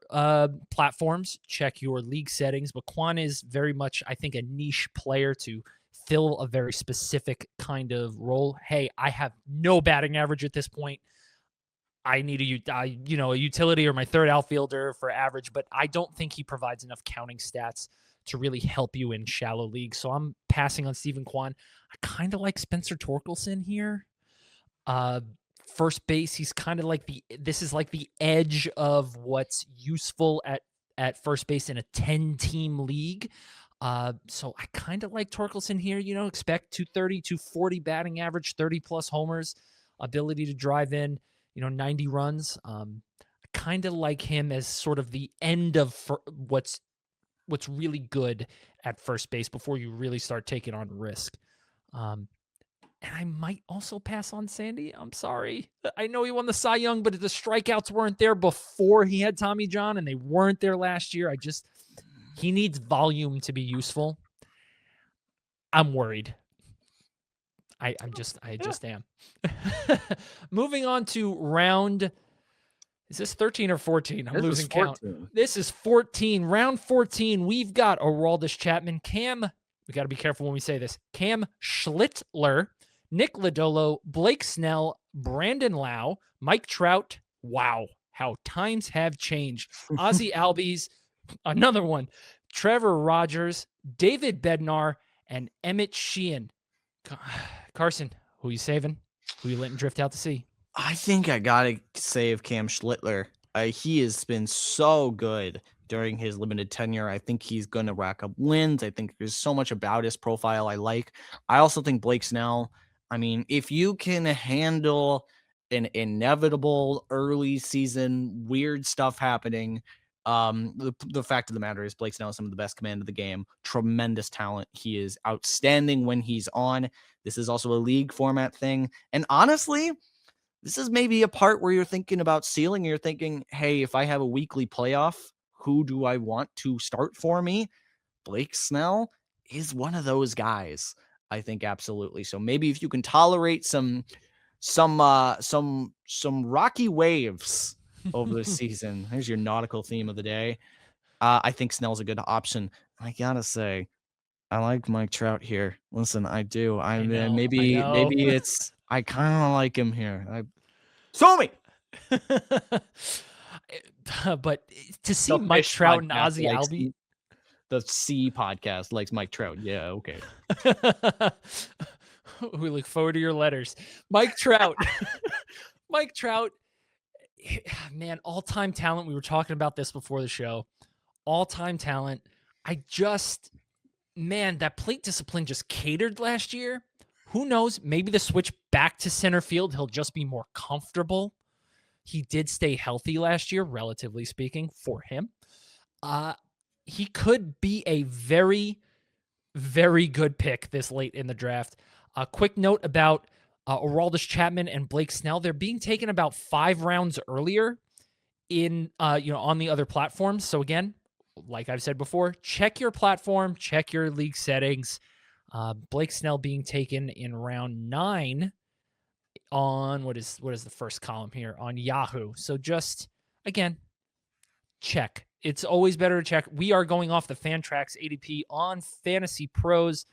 platforms, check your league settings. But Kwan is very much, I think, a niche player to fill a very specific kind of role. Hey, I have no batting average at this point. I need a utility or my third outfielder for average, but I don't think he provides enough counting stats to really help you in shallow leagues. So I'm passing on Stephen Kwan. I kind of like Spencer Torkelson here. First base, he's kind of like this is like the edge of what's useful at first base in a 10-team league. So I kind of like Torkelson here. Expect 230, 240 batting average, 30 plus homers, ability to drive in 90 runs. I kind of like him as sort of the end of what's really good at first base before you really start taking on risk. And I might also pass on Sandy. I'm sorry. I know he won the Cy Young, but the strikeouts weren't there before he had Tommy John, and they weren't there last year. He needs volume to be useful. I'm worried. I just am. Moving on to round. Is this 13 or 14? I'm losing count. This is 14. Round 14. We've got Aroldis Chapman, we got to be careful when we say this. Cam Schlittler, Nick Lodolo, Blake Snell, Brandon Lau, Mike Trout. Wow, how times have changed. Ozzie Albies, another one. Trevor Rogers, David Bednar, and Emmett Sheehan. Carson, who you saving? Who you letting drift out to sea? I think I got to save Cam Schlittler. He has been so good during his limited tenure. I think he's going to rack up wins. I think there's so much about his profile I like. I also think Blake Snell, I mean, if you can handle an inevitable early season weird stuff happening, the fact of the matter is Blake Snell is some of the best command of the game. Tremendous talent. He is outstanding when he's on. This is also a league format thing. And honestly, this is maybe a part where you're thinking about ceiling. You're thinking, hey, if I have a weekly playoff, who do I want to start for me? Blake Snell is one of those guys, I think, absolutely. So maybe if you can tolerate some rocky waves over the season, there's your nautical theme of the day. I think Snell's a good option. I gotta say, I like Mike Trout here. Listen, I do. Maybe it's I kind of like him here. Show me. But to see Mike Trout and Ozzie Albies. The C podcast likes Mike Trout. Yeah, okay. We look forward to your letters. Mike Trout. Mike Trout, man, all-time talent. We were talking about this before the show. All-time talent. That plate discipline just catered last year. Who knows? Maybe the switch back to center field, he'll just be more comfortable. He did stay healthy last year, relatively speaking, for him. He could be a very, very good pick this late in the draft. A quick note about Aroldis Chapman and Blake Snell. They're being taken about 5 rounds earlier on the other platforms. So again, like I've said before, check your platform, check your league settings. Blake Snell being taken in round 9 on what is the first column here on Yahoo. So just again, check. It's always better to check. We are going off the Fantrax ADP on Fantasy Pros.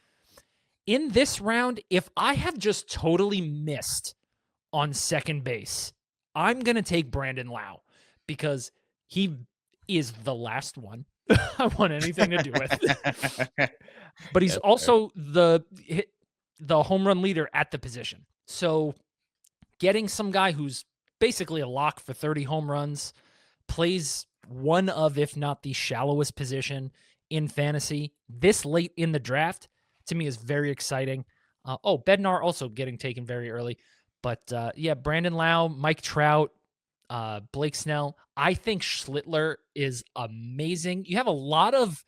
In this round, if I have just totally missed on second base, I'm going to take Brandon Lau because he is the last one I want anything to do with. But he's Yes, sir. also the home run leader at the position. So getting some guy who's basically a lock for 30 home runs, plays one of, if not the shallowest position in fantasy this late in the draft, to me is very exciting. Bednar also getting taken very early. But yeah, Brandon Lau, Mike Trout, Blake Snell. I think Schlittler is amazing. You have a lot of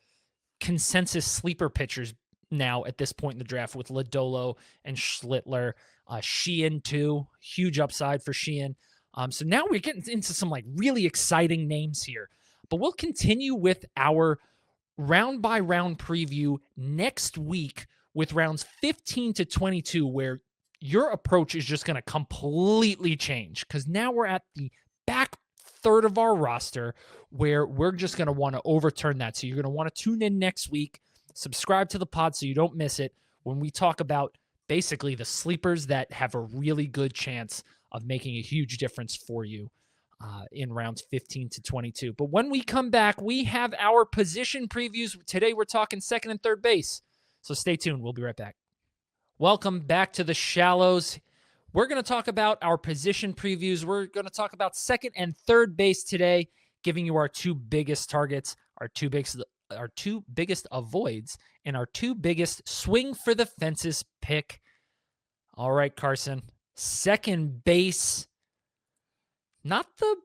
consensus sleeper pitchers now at this point in the draft with Lodolo and Schlittler. Sheehan, too. Huge upside for Sheehan. So now we're getting into some like really exciting names here. But we'll continue with our round by round preview next week with rounds 15 to 22, where your approach is just going to completely change because now we're at the back third of our roster where we're just going to want to overturn that. So you're going to want to tune in next week, subscribe to the pod so you don't miss it when we talk about basically the sleepers that have a really good chance of making a huge difference for you in rounds 15 to 22. But when we come back, we have our position previews. Today, we're talking second and third base. So stay tuned. We'll be right back. Welcome back to the Shallows. We're going to talk about our position previews. We're going to talk about second and third base today, giving you our two biggest targets, our two biggest avoids, and our two biggest swing for the fences pick. All right, Carson, second base, not the,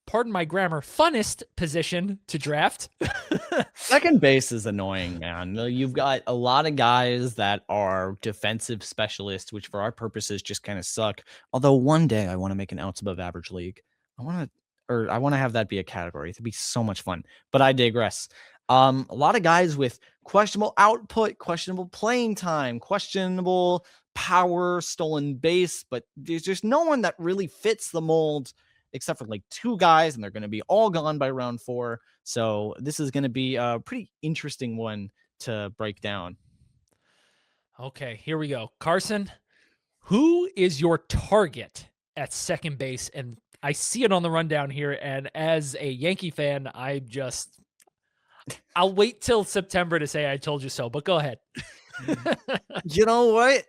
pardon my grammar, funnest position to draft. Second base is annoying, man. You've got a lot of guys that are defensive specialists, which for our purposes just kind of suck. Although one day I want to make an outs above average league. I want to have that be a category. It'd be so much fun. But I digress. A lot of guys with questionable output, questionable playing time, questionable power, stolen base, but there's just no one that really fits the mold except for like two guys, and they're going to be all gone by round 4. So this is going to be a pretty interesting one to break down. Okay, here we go. Carson, who is your target at second base? And I see it on the rundown here. And as a Yankee fan, I'll wait till September to say I told you so, but go ahead. You know what?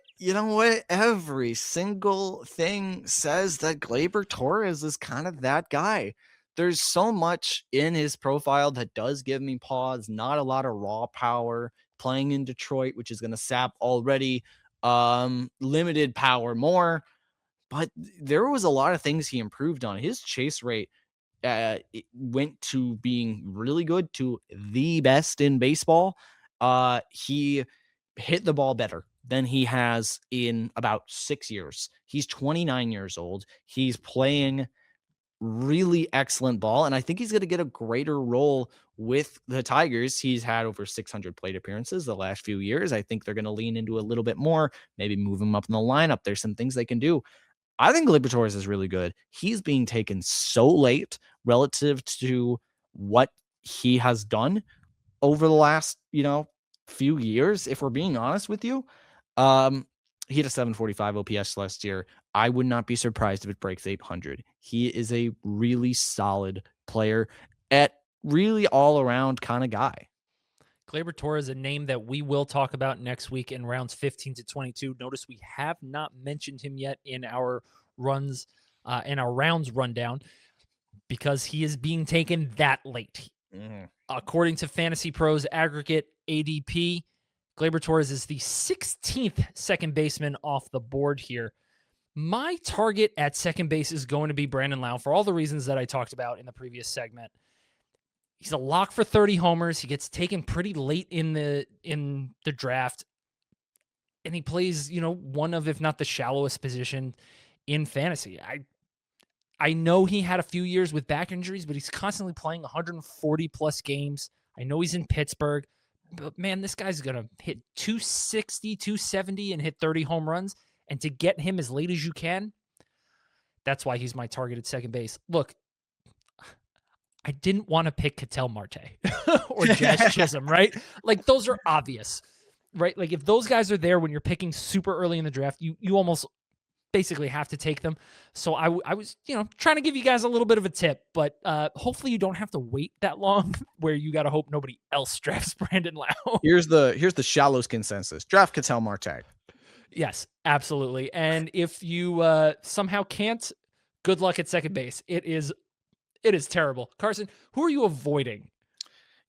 Every single thing says that Gleyber Torres is kind of that guy. There's so much in his profile that does give me pause. Not a lot of raw power, playing in Detroit, which is going to sap already limited power more. But there was a lot of things he improved on. His chase rate it went to being really good to the best in baseball. He hit the ball better than he has in about 6 years. He's 29 years old. He's playing really excellent ball, and I think he's going to get a greater role with the Tigers. He's had over 600 plate appearances the last few years. I think they're going to lean into a little bit more, maybe move him up in the lineup. There's some things they can do. I think Gleyber Torres is really good. He's being taken so late relative to what he has done over the last, few years. If we're being honest with you, he had a 745 OPS last year. I would not be surprised if it breaks 800. He is a really solid player at really all around kind of guy. Gleyber Torres is a name that we will talk about next week in rounds 15 to 22. Notice we have not mentioned him yet in our runs, in our rounds rundown, because he is being taken that late. Mm-hmm. According to Fantasy Pros aggregate ADP, Gleyber Torres is the 16th second baseman off the board here. My target at second base is going to be Brandon Lau for all the reasons that I talked about in the previous segment. He's a lock for 30 homers. He gets taken pretty late in the draft. And he plays, one of, if not the shallowest position in fantasy. I know he had a few years with back injuries, but he's constantly playing 140 plus games. I know he's in Pittsburgh, but man, this guy's going to hit 260, 270 and hit 30 home runs. And to get him as late as you can, that's why he's my target at second base. Look, I didn't want to pick Ketel Marte or Jazz Chisholm, right? Like, those are obvious, right? Like, if those guys are there when you're picking super early in the draft, you almost basically have to take them. So I was, trying to give you guys a little bit of a tip, but hopefully you don't have to wait that long where you got to hope nobody else drafts Brandon Lau. Here's the shallows consensus. Draft Ketel Marte. Yes, absolutely. And if you somehow can't, good luck at second base. It is terrible. Carson, who are you avoiding?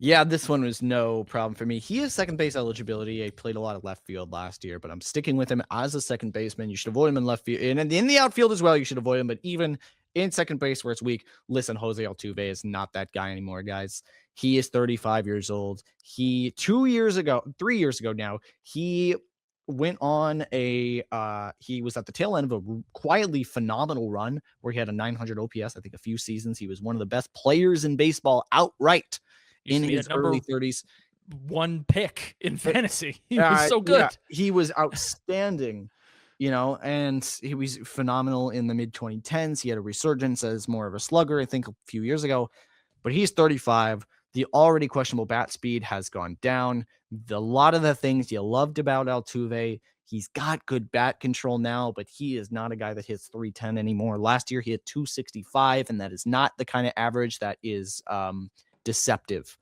Yeah, this one was no problem for me. He has second base eligibility. He played a lot of left field last year, but I'm sticking with him as a second baseman. You should avoid him in left field. And in the outfield as well, you should avoid him. But even in second base where it's weak, listen, Jose Altuve is not that guy anymore, guys. He is 35 years old. 3 years ago now, he went on he was at the tail end of a quietly phenomenal run where he had a 900 OPS. I think a few seasons. He was one of the best players in baseball outright in his early 30s. One pick in fantasy. He was so good. Yeah, he was outstanding, and he was phenomenal in the mid 2010s. He had a resurgence as more of a slugger, I think, a few years ago, but he's 35. The already questionable bat speed has gone down. A lot of the things you loved about Altuve, he's got good bat control now, but he is not a guy that hits 310 anymore. Last year, he hit 265, and that is not the kind of average that is deceptive.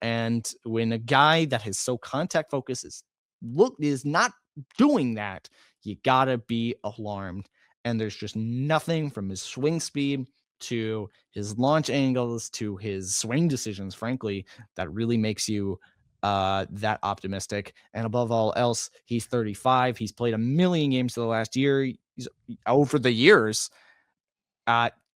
And when a guy that is so contact focused is not doing that, you gotta be alarmed. And there's just nothing from his swing speed to his launch angles to his swing decisions, frankly, that really makes you that optimistic. And above all else, he's 35. He's played a million games for the last year. He's over the years.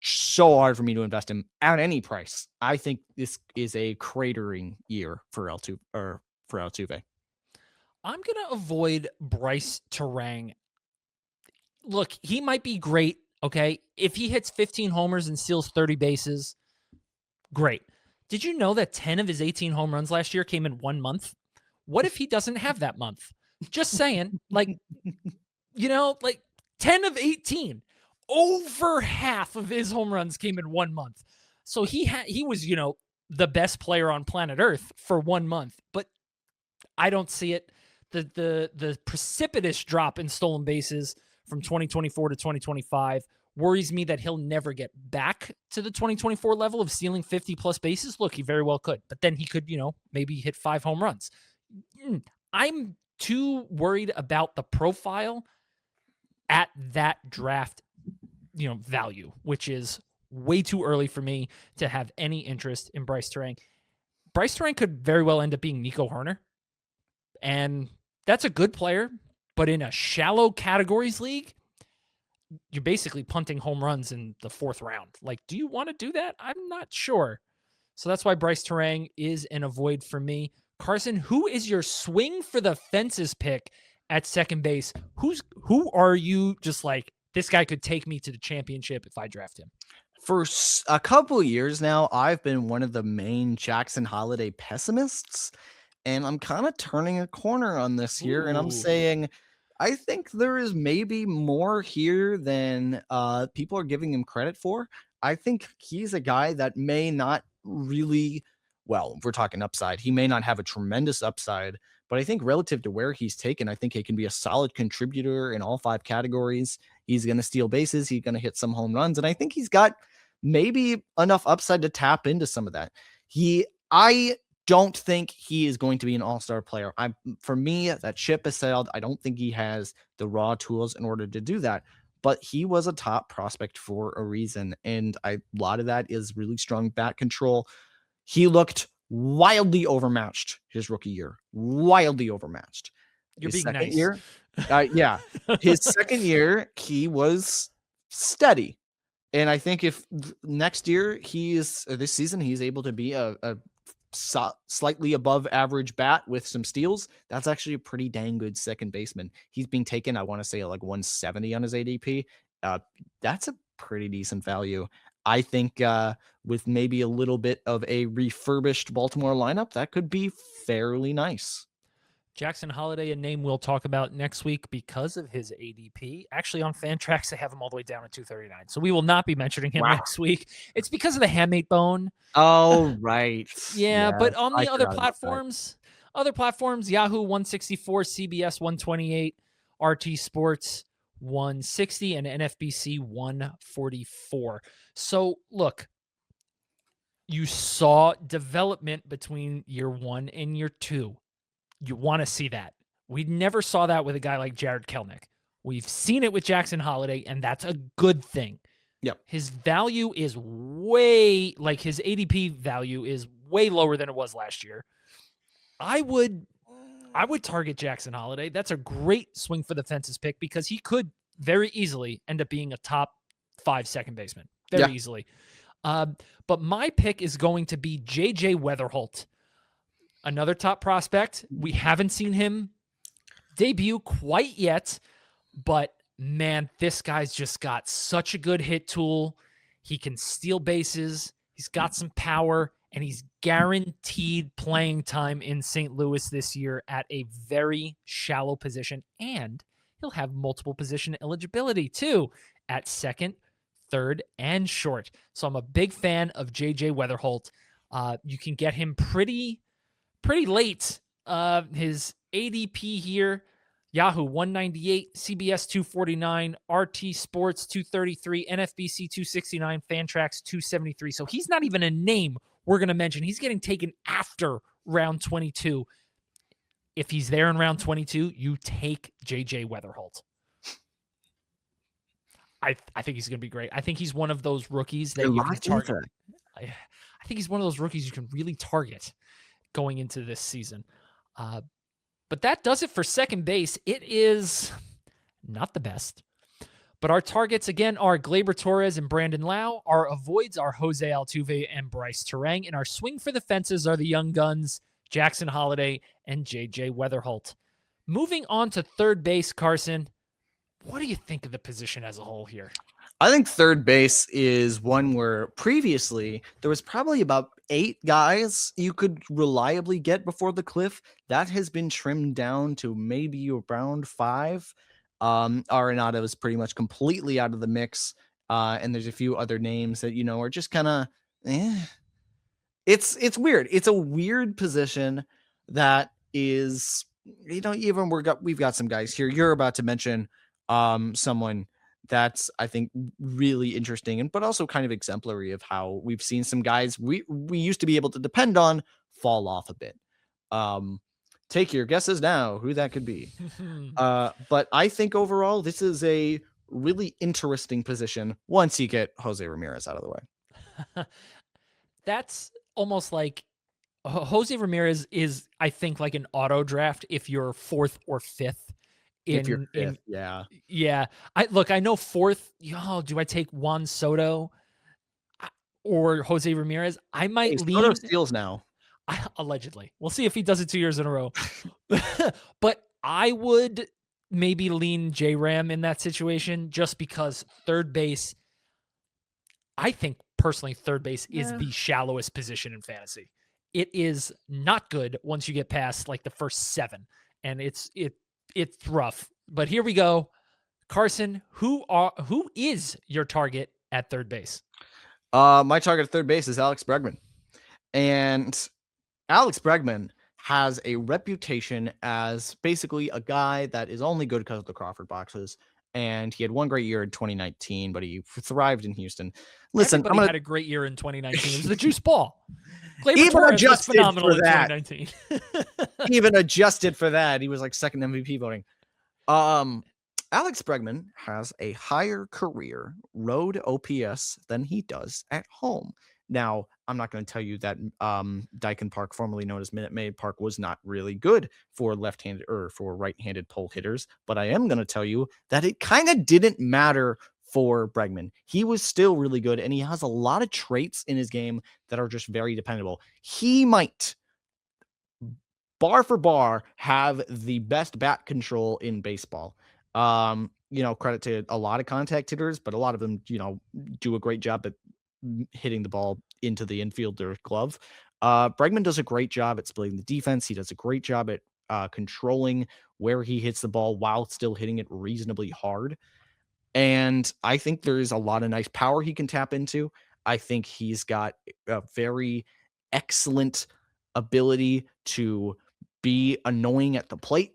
So hard for me to invest him at any price. I think this is a cratering year for Altuve. I'm gonna avoid Bryce Terang. Look, he might be great. Okay, if he hits 15 homers and steals 30 bases, great. Did you know that 10 of his 18 home runs last year came in 1 month? What if he doesn't have that month? Just saying, like 10 of 18. Over half of his home runs came in 1 month. So he was, the best player on planet Earth for 1 month. But I don't see it. The precipitous drop in stolen bases from 2024 to 2025 worries me that he'll never get back to the 2024 level of stealing 50 plus bases. Look, he very well could, but then he could, maybe hit 5 home runs. I'm too worried about the profile at that draft, value, which is way too early for me to have any interest in Bryce Terang. Bryce Terang could very well end up being Nico Hoerner, and that's a good player, but in a shallow categories league, you're basically punting home runs in the 4th round. Like, do you want to do that? I'm not sure. So that's why Bryce Terang is an avoid for me. Carson, who is your swing for the fences pick at second base? Who are you just like, this guy could take me to the championship if I draft him? For a couple of years now, I've been one of the main Jackson Holiday pessimists, and I'm kind of turning a corner on this year. And I'm saying, I think there is maybe more here than people are giving him credit for. I think he's a guy that may not really, well, if we're talking upside, he may not have a tremendous upside, but I think relative to where he's taken, I think he can be a solid contributor in all 5 categories. He's going to steal bases. He's going to hit some home runs. And I think he's got maybe enough upside to tap into some of that. I don't think he is going to be an all-star player. For me, that ship has sailed. I don't think he has the raw tools in order to do that, but he was a top prospect for a reason. And a lot of that is really strong bat control. He looked wildly overmatched his rookie year. Wildly overmatched. You're his being second nice. year, yeah. His second year, he was steady. And I think if next year this season, he's able to be a slightly above average bat with some steals, that's actually a pretty dang good second baseman. He's being taken, I want to say, like 170 on his ADP. That's a pretty decent value. I think with maybe a little bit of a refurbished Baltimore lineup, that could be fairly nice. Jackson Holiday, a name we'll talk about next week because of his ADP. Actually, on Fantrax, they have him all the way down at 239. So we will not be mentioning him next week. It's because of the hamate bone. Oh, right. Yeah, but on the other platforms, Yahoo 164, CBS 128, RT Sports 160, and NFBC 144. So look, you saw development between year 1 and year 2. You want to see that. We never saw that with a guy like Jared Kelnick. We've seen it with Jackson Holiday, and that's a good thing. Yep. His value is way, like his ADP value is way lower than it was last year. I would target Jackson Holiday. That's a great swing for the fences pick because he could very easily end up being a top 5 second baseman. Very easily. But my pick is going to be JJ Weatherholt, another top prospect. We haven't seen him debut quite yet, but man, this guy's just got such a good hit tool. He can steal bases. He's got some power, and he's guaranteed playing time in St. Louis this year at a very shallow position, and he'll have multiple position eligibility too at second, third, and short. So I'm a big fan of JJ Weatherholt. You can get him pretty late. His ADP here, Yahoo 198, CBS 249, RT Sports 233, NFBC 269, Fantrax 273. So he's not even a name we're going to mention. He's getting taken after round 22. If he's there in round 22, you take JJ Weatherholt. I think he's going to be great. I think he's one of those rookies that you can target. I think he's one of those rookies you can really target going into this season. But that does it for second base. It is not the best. But our targets, again, are Gleyber Torres and Brandon Lau. Our avoids are Jose Altuve and Bryce Terang. And our swing for the fences are the young guns, Jackson Holiday and JJ Weatherholt. Moving on to third base, Carson, what do you think of the position as a whole here? I think third base is one where previously there was probably about 8 guys you could reliably get before the cliff. That has been trimmed down to maybe around 5. Arenado is pretty much completely out of the mix. And there's a few other names that, are just kind of, It's weird. It's a weird position that is, even we've got some guys here. You're about to mention someone that's, I think, really interesting but also kind of exemplary of how we've seen some guys we used to be able to depend on fall off a bit. Take your guesses now who that could be. But I think overall this is a really interesting position once you get Jose Ramirez out of the way. That's almost like Jose Ramirez is, I think, like an auto draft if you're 4th or 5th. Yeah. I know 4th. Do I take Juan Soto or Jose Ramirez? I might lean. Soto steals now. Allegedly. We'll see if he does it 2 years in a row. But I would maybe lean J-Ram in that situation just because third base, I think personally third base is the shallowest position in fantasy. It is not good once you get past like the first 7, and it's rough. But here we go. Carson, who is your target at third base? My target at third base is Alex Bregman. And Alex Bregman has a reputation as basically a guy that is only good because of the Crawford boxes. And he had one great year in 2019, but he thrived in Houston. Listen, everybody had a great year in 2019. It was the juice ball. Even adjusted phenomenal for that. In 2019. Even adjusted for that, he was like second MVP voting. Alex Bregman has a higher career road OPS than he does at home. Now, I'm not going to tell you that Dyken Park, formerly known as Minute Maid Park, was not really good for left-handed or for right-handed pull hitters, but I am going to tell you that it kind of didn't matter for Bregman. He was still really good, and he has a lot of traits in his game that are just very dependable. He might, bar for bar, have the best bat control in baseball. Credit to a lot of contact hitters, but a lot of them, do a great job at hitting the ball into the infielder's glove. Bregman does a great job at splitting the defense. He does a great job at controlling where he hits the ball while still hitting it reasonably hard. And I think there's a lot of nice power he can tap into. I think he's got a very excellent ability to be annoying at the plate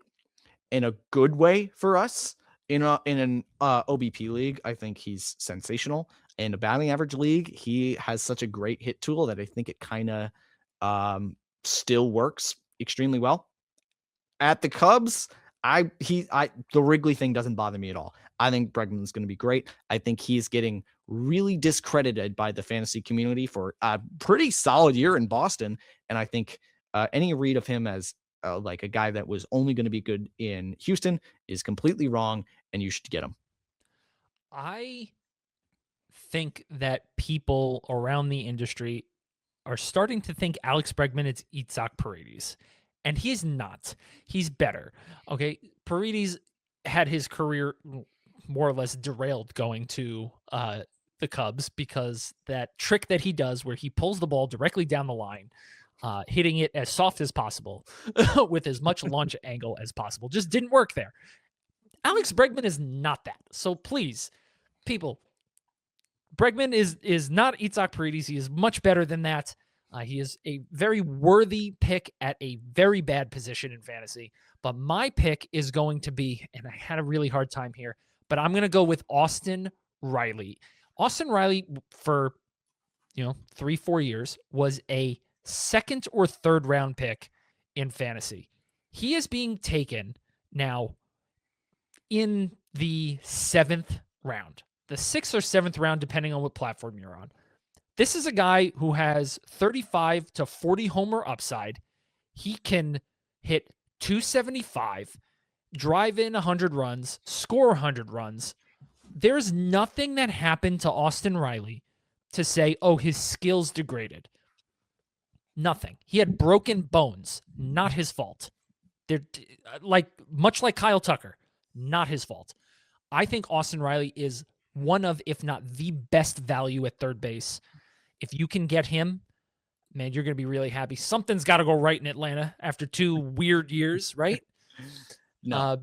in a good way for us. in an OBP league, I think he's sensational. In a batting average league, he has such a great hit tool that I think it kind of still works extremely well. At the Cubs, the Wrigley thing doesn't bother me at all. I think Bregman's going to be great. I think he's getting really discredited by the fantasy community for a pretty solid year in Boston, and I think any read of him as like a guy that was only going to be good in Houston is completely wrong, and you should get him. I think that people around the industry are starting to think Alex Bregman is Itzhak Paredes, and he is not. He's better. Okay, Paredes had his career more or less derailed going to the Cubs because that trick that he does where he pulls the ball directly down the line, hitting it as soft as possible with as much launch angle as possible just didn't work there. Alex Bregman is not that. So please, people, Bregman is not Itzhak Paredes. He is much better than that. He is a very worthy pick at a very bad position in fantasy. But my pick is going to be, and I had a really hard time here, but I'm going to go with Austin Riley. Austin Riley, for 3-4 years, was a second or third round pick in fantasy. He is being taken now in the 7th round, the 6th or 7th round, depending on what platform you're on. This is a guy who has 35 to 40 homer upside. He can hit 275, drive in 100 runs, score 100 runs. There's nothing that happened to Austin Riley to say, oh, his skills degraded. Nothing. He had broken bones. Not his fault. They're much like Kyle Tucker. Not his fault. I think Austin Riley is one of, if not the best value at third base. If you can get him, man, you're going to be really happy. Something's got to go right in Atlanta after 2 weird years, right? No.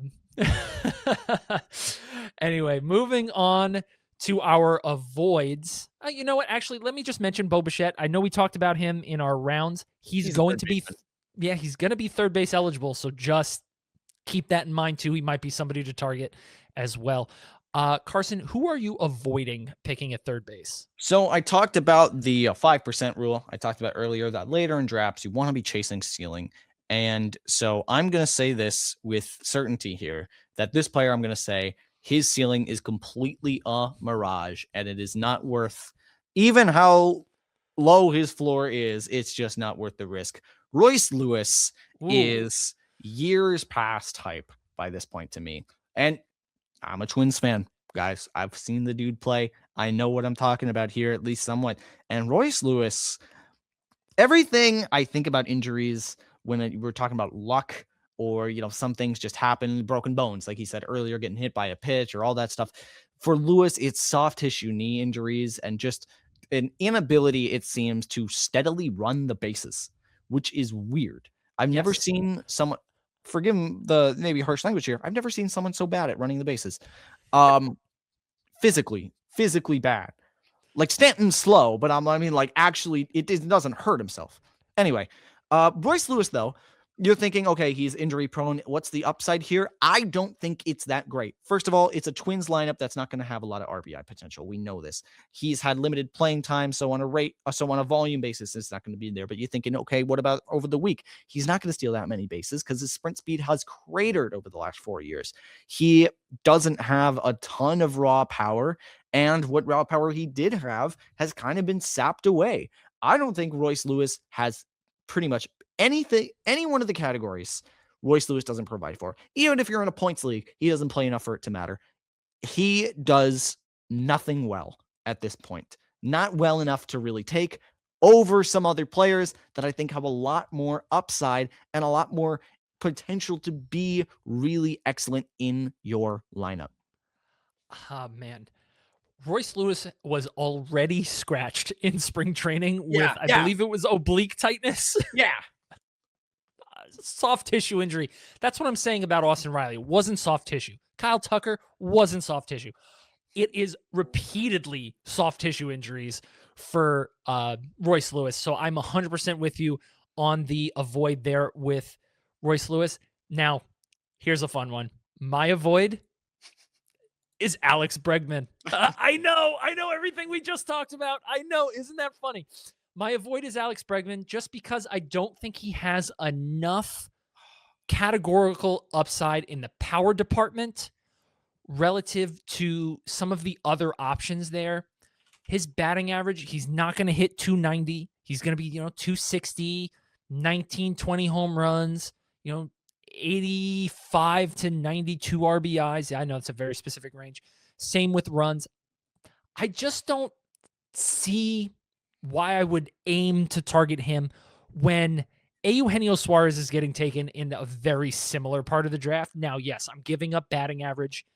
Anyway, moving on to our avoids. You know what? Actually, let me just mention Bo Bichette. I know we talked about him in our rounds. He's going to be, he's going to be third base eligible. So just keep that in mind too. He might be somebody to target as well. Carson, who are you avoiding picking at third base? So I talked about the 5% rule. I talked about earlier that later in drafts, you want to be chasing ceiling. And so I'm going to say this with certainty here, that this player, I'm going to say his ceiling is completely a mirage, and it is not worth, even how low his floor is, it's just not worth the risk. Royce Lewis is years past hype by this point to me. And I'm a Twins fan, guys. I've seen the dude play. I know what I'm talking about here, at least somewhat. And Royce Lewis, everything I think about injuries when we're talking about luck or, some things just happen, broken bones, like he said earlier, getting hit by a pitch or all that stuff. For Lewis, it's soft tissue knee injuries and just an inability, it seems, to steadily run the bases, which is weird. I've never seen someone, forgive the maybe harsh language here, I've never seen someone so bad at running the bases. Physically bad. Like Stanton's slow, but actually it doesn't hurt himself. Anyway, Royce Lewis, though, you're thinking, okay, he's injury prone. What's the upside here? I don't think it's that great. First of all, it's a Twins lineup that's not going to have a lot of RBI potential. We know this. He's had limited playing time, so on a volume basis, it's not going to be there. But you're thinking, okay, what about over the week? He's not going to steal that many bases because his sprint speed has cratered over the last 4 years. He doesn't have a ton of raw power, and what raw power he did have has kind of been sapped away. I don't think Royce Lewis has pretty much any one of the categories Royce Lewis doesn't provide for. Even if you're in a points league, he doesn't play enough for it to matter. He does nothing well at this point. Not well enough to really take over some other players that I think have a lot more upside and a lot more potential to be really excellent in your lineup. Man. Royce Lewis was already scratched in spring training with, I believe it was oblique tightness. Yeah. Soft tissue injury. That's what I'm saying about Austin Riley. It wasn't soft tissue. Kyle Tucker wasn't soft tissue. It is repeatedly soft tissue injuries for Royce Lewis. So I'm 100% with you on the avoid there with Royce Lewis. Now, here's a fun one. My avoid, is Alex Bregman. I know everything we just talked about. I know. Isn't that funny? My avoid is Alex Bregman just because I don't think he has enough categorical upside in the power department relative to some of the other options there. His batting average, he's not going to hit 290. He's going to be, 260, 19, 20 home runs, 85 to 92 RBIs. Yeah, I know it's a very specific range. Same with runs. I just don't see why I would aim to target him when Eugenio Suarez is getting taken in a very similar part of the draft. Now, yes, I'm giving up batting average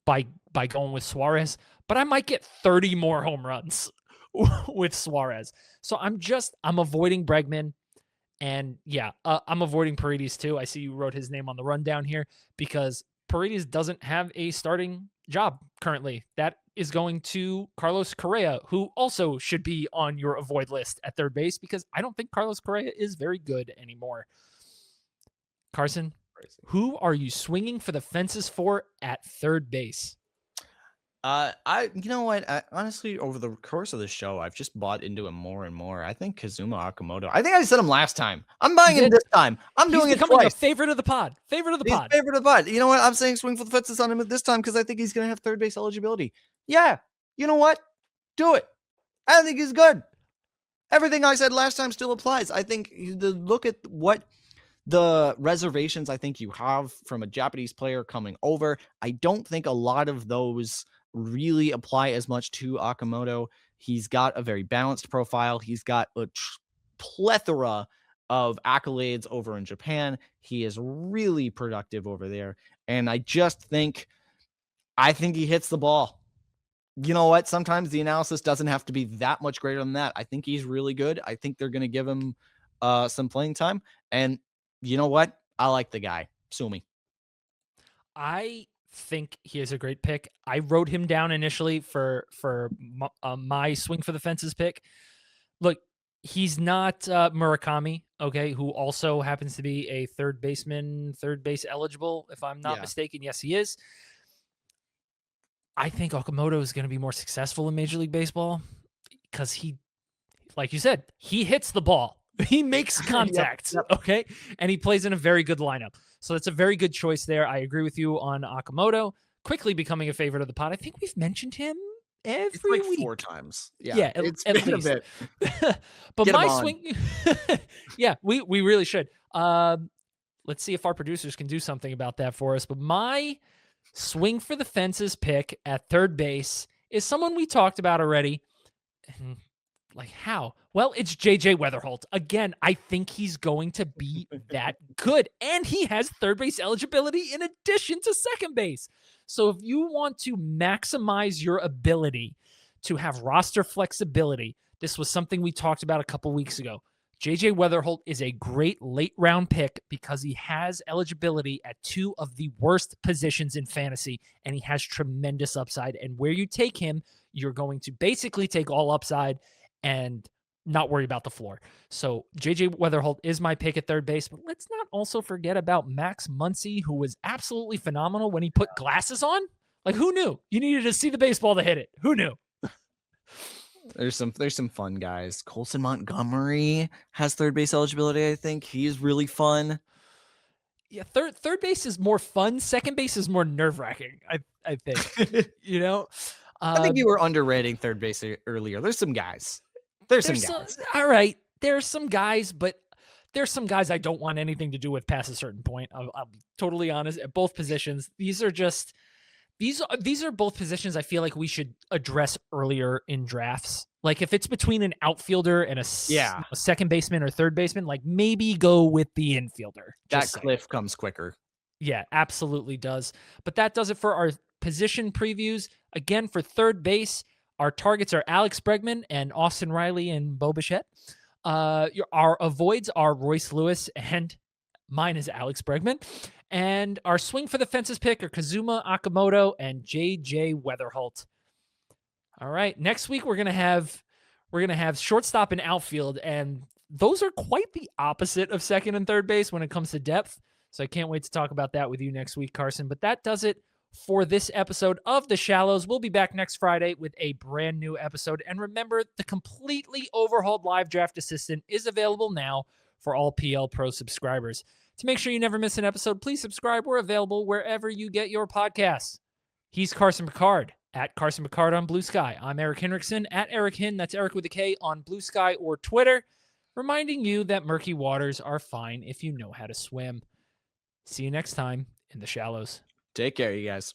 by going with Suarez, but I might get 30 more home runs with Suarez. So I'm avoiding Bregman. And yeah, I'm avoiding Paredes too. I see you wrote his name on the rundown here because Paredes doesn't have a starting job currently. That is going to Carlos Correa, who also should be on your avoid list at third base because I don't think Carlos Correa is very good anymore. Carson, who are you swinging for the fences for at third base? You know what? Honestly, over the course of the show, I've just bought into him more and more. I think Kazuma Okamoto. I think I said him last time. I'm buying him this time. He's doing it twice. A favorite of the pod. Favorite of the pod. Favorite of the pod. You know what? I'm saying swing for the fences on him this time because I think he's going to have third base eligibility. Yeah. You know what? Do it. I think he's good. Everything I said last time still applies. I think look at what the reservations I think you have from a Japanese player coming over. I don't think a lot of those really apply as much to Okamoto. He's got a very balanced profile. He's got a plethora of accolades over in Japan. He is really productive over there. And I think he hits the ball. You know what? Sometimes the analysis doesn't have to be that much greater than that. I think he's really good. I think they're going to give him some playing time. And you know what? I like the guy. Sue me. I think he is a great pick. I wrote him down initially for my swing for the fences pick. Look, he's not Murakami, okay, who also happens to be a third base eligible, if I'm not mistaken. Yes, he is. I think Okamoto is going to be more successful in Major League Baseball because he, like you said, he hits the ball. He makes contact, okay? And he plays in a very good lineup. So that's a very good choice there. I agree with you on Okamoto. Quickly becoming a favorite of the pod. I think we've mentioned him every week. 4 times. Yeah, it's at been least. a bit. But my swing... yeah, we really should. Let's see if our producers can do something about that for us. But my swing for the fences pick at third base is someone we talked about already. Like how? Well, it's JJ Weatherholt. Again, I think he's going to be that good. And he has third base eligibility in addition to second base. So if you want to maximize your ability to have roster flexibility, this was something we talked about a couple weeks ago. JJ Weatherholt is a great late round pick because he has eligibility at 2 of the worst positions in fantasy, and he has tremendous upside. And where you take him, you're going to basically take all upside and not worry about the floor. So JJ Weatherholt is my pick at third base, but let's not also forget about Max Muncy, who was absolutely phenomenal when he put glasses on. Like, who knew? You needed to see the baseball to hit it. Who knew? There's some fun guys. Colson Montgomery has third base eligibility. I think he's really fun. Yeah, third base is more fun. Second base is more nerve-wracking, I think. I think you were underrating third base earlier. There's some guys. There's some guys. All right. There's some guys, but there's some guys I don't want anything to do with past a certain point. I'll be totally honest. At both positions, these are both positions I feel like we should address earlier in drafts. Like if it's between an outfielder and a second baseman or third baseman, like maybe go with the infielder. That cliff comes quicker. Yeah, absolutely does. But that does it for our position previews. Again, for third base, our targets are Alex Bregman and Austin Riley and Bo Bichette. Our avoids are Royce Lewis, and mine is Alex Bregman. And our swing for the fences pick are Kazuma Okamoto and JJ Weatherholt. All right, next week we're gonna have shortstop and outfield, and those are quite the opposite of second and third base when it comes to depth. So I can't wait to talk about that with you next week, Carson. But that does it for this episode of The Shallows. We'll be back next Friday with a brand new episode. And remember, the completely overhauled Live Draft Assistant is available now for all PL Pro subscribers. To make sure you never miss an episode, please subscribe. We're available wherever you get your podcasts. He's Carson Picard at Carson Picard on Blue Sky. I'm Eric Henriksen at Eric Hin. That's Eric with a K on Blue Sky or Twitter, reminding you that murky waters are fine if you know how to swim. See you next time in The Shallows. Take care, you guys.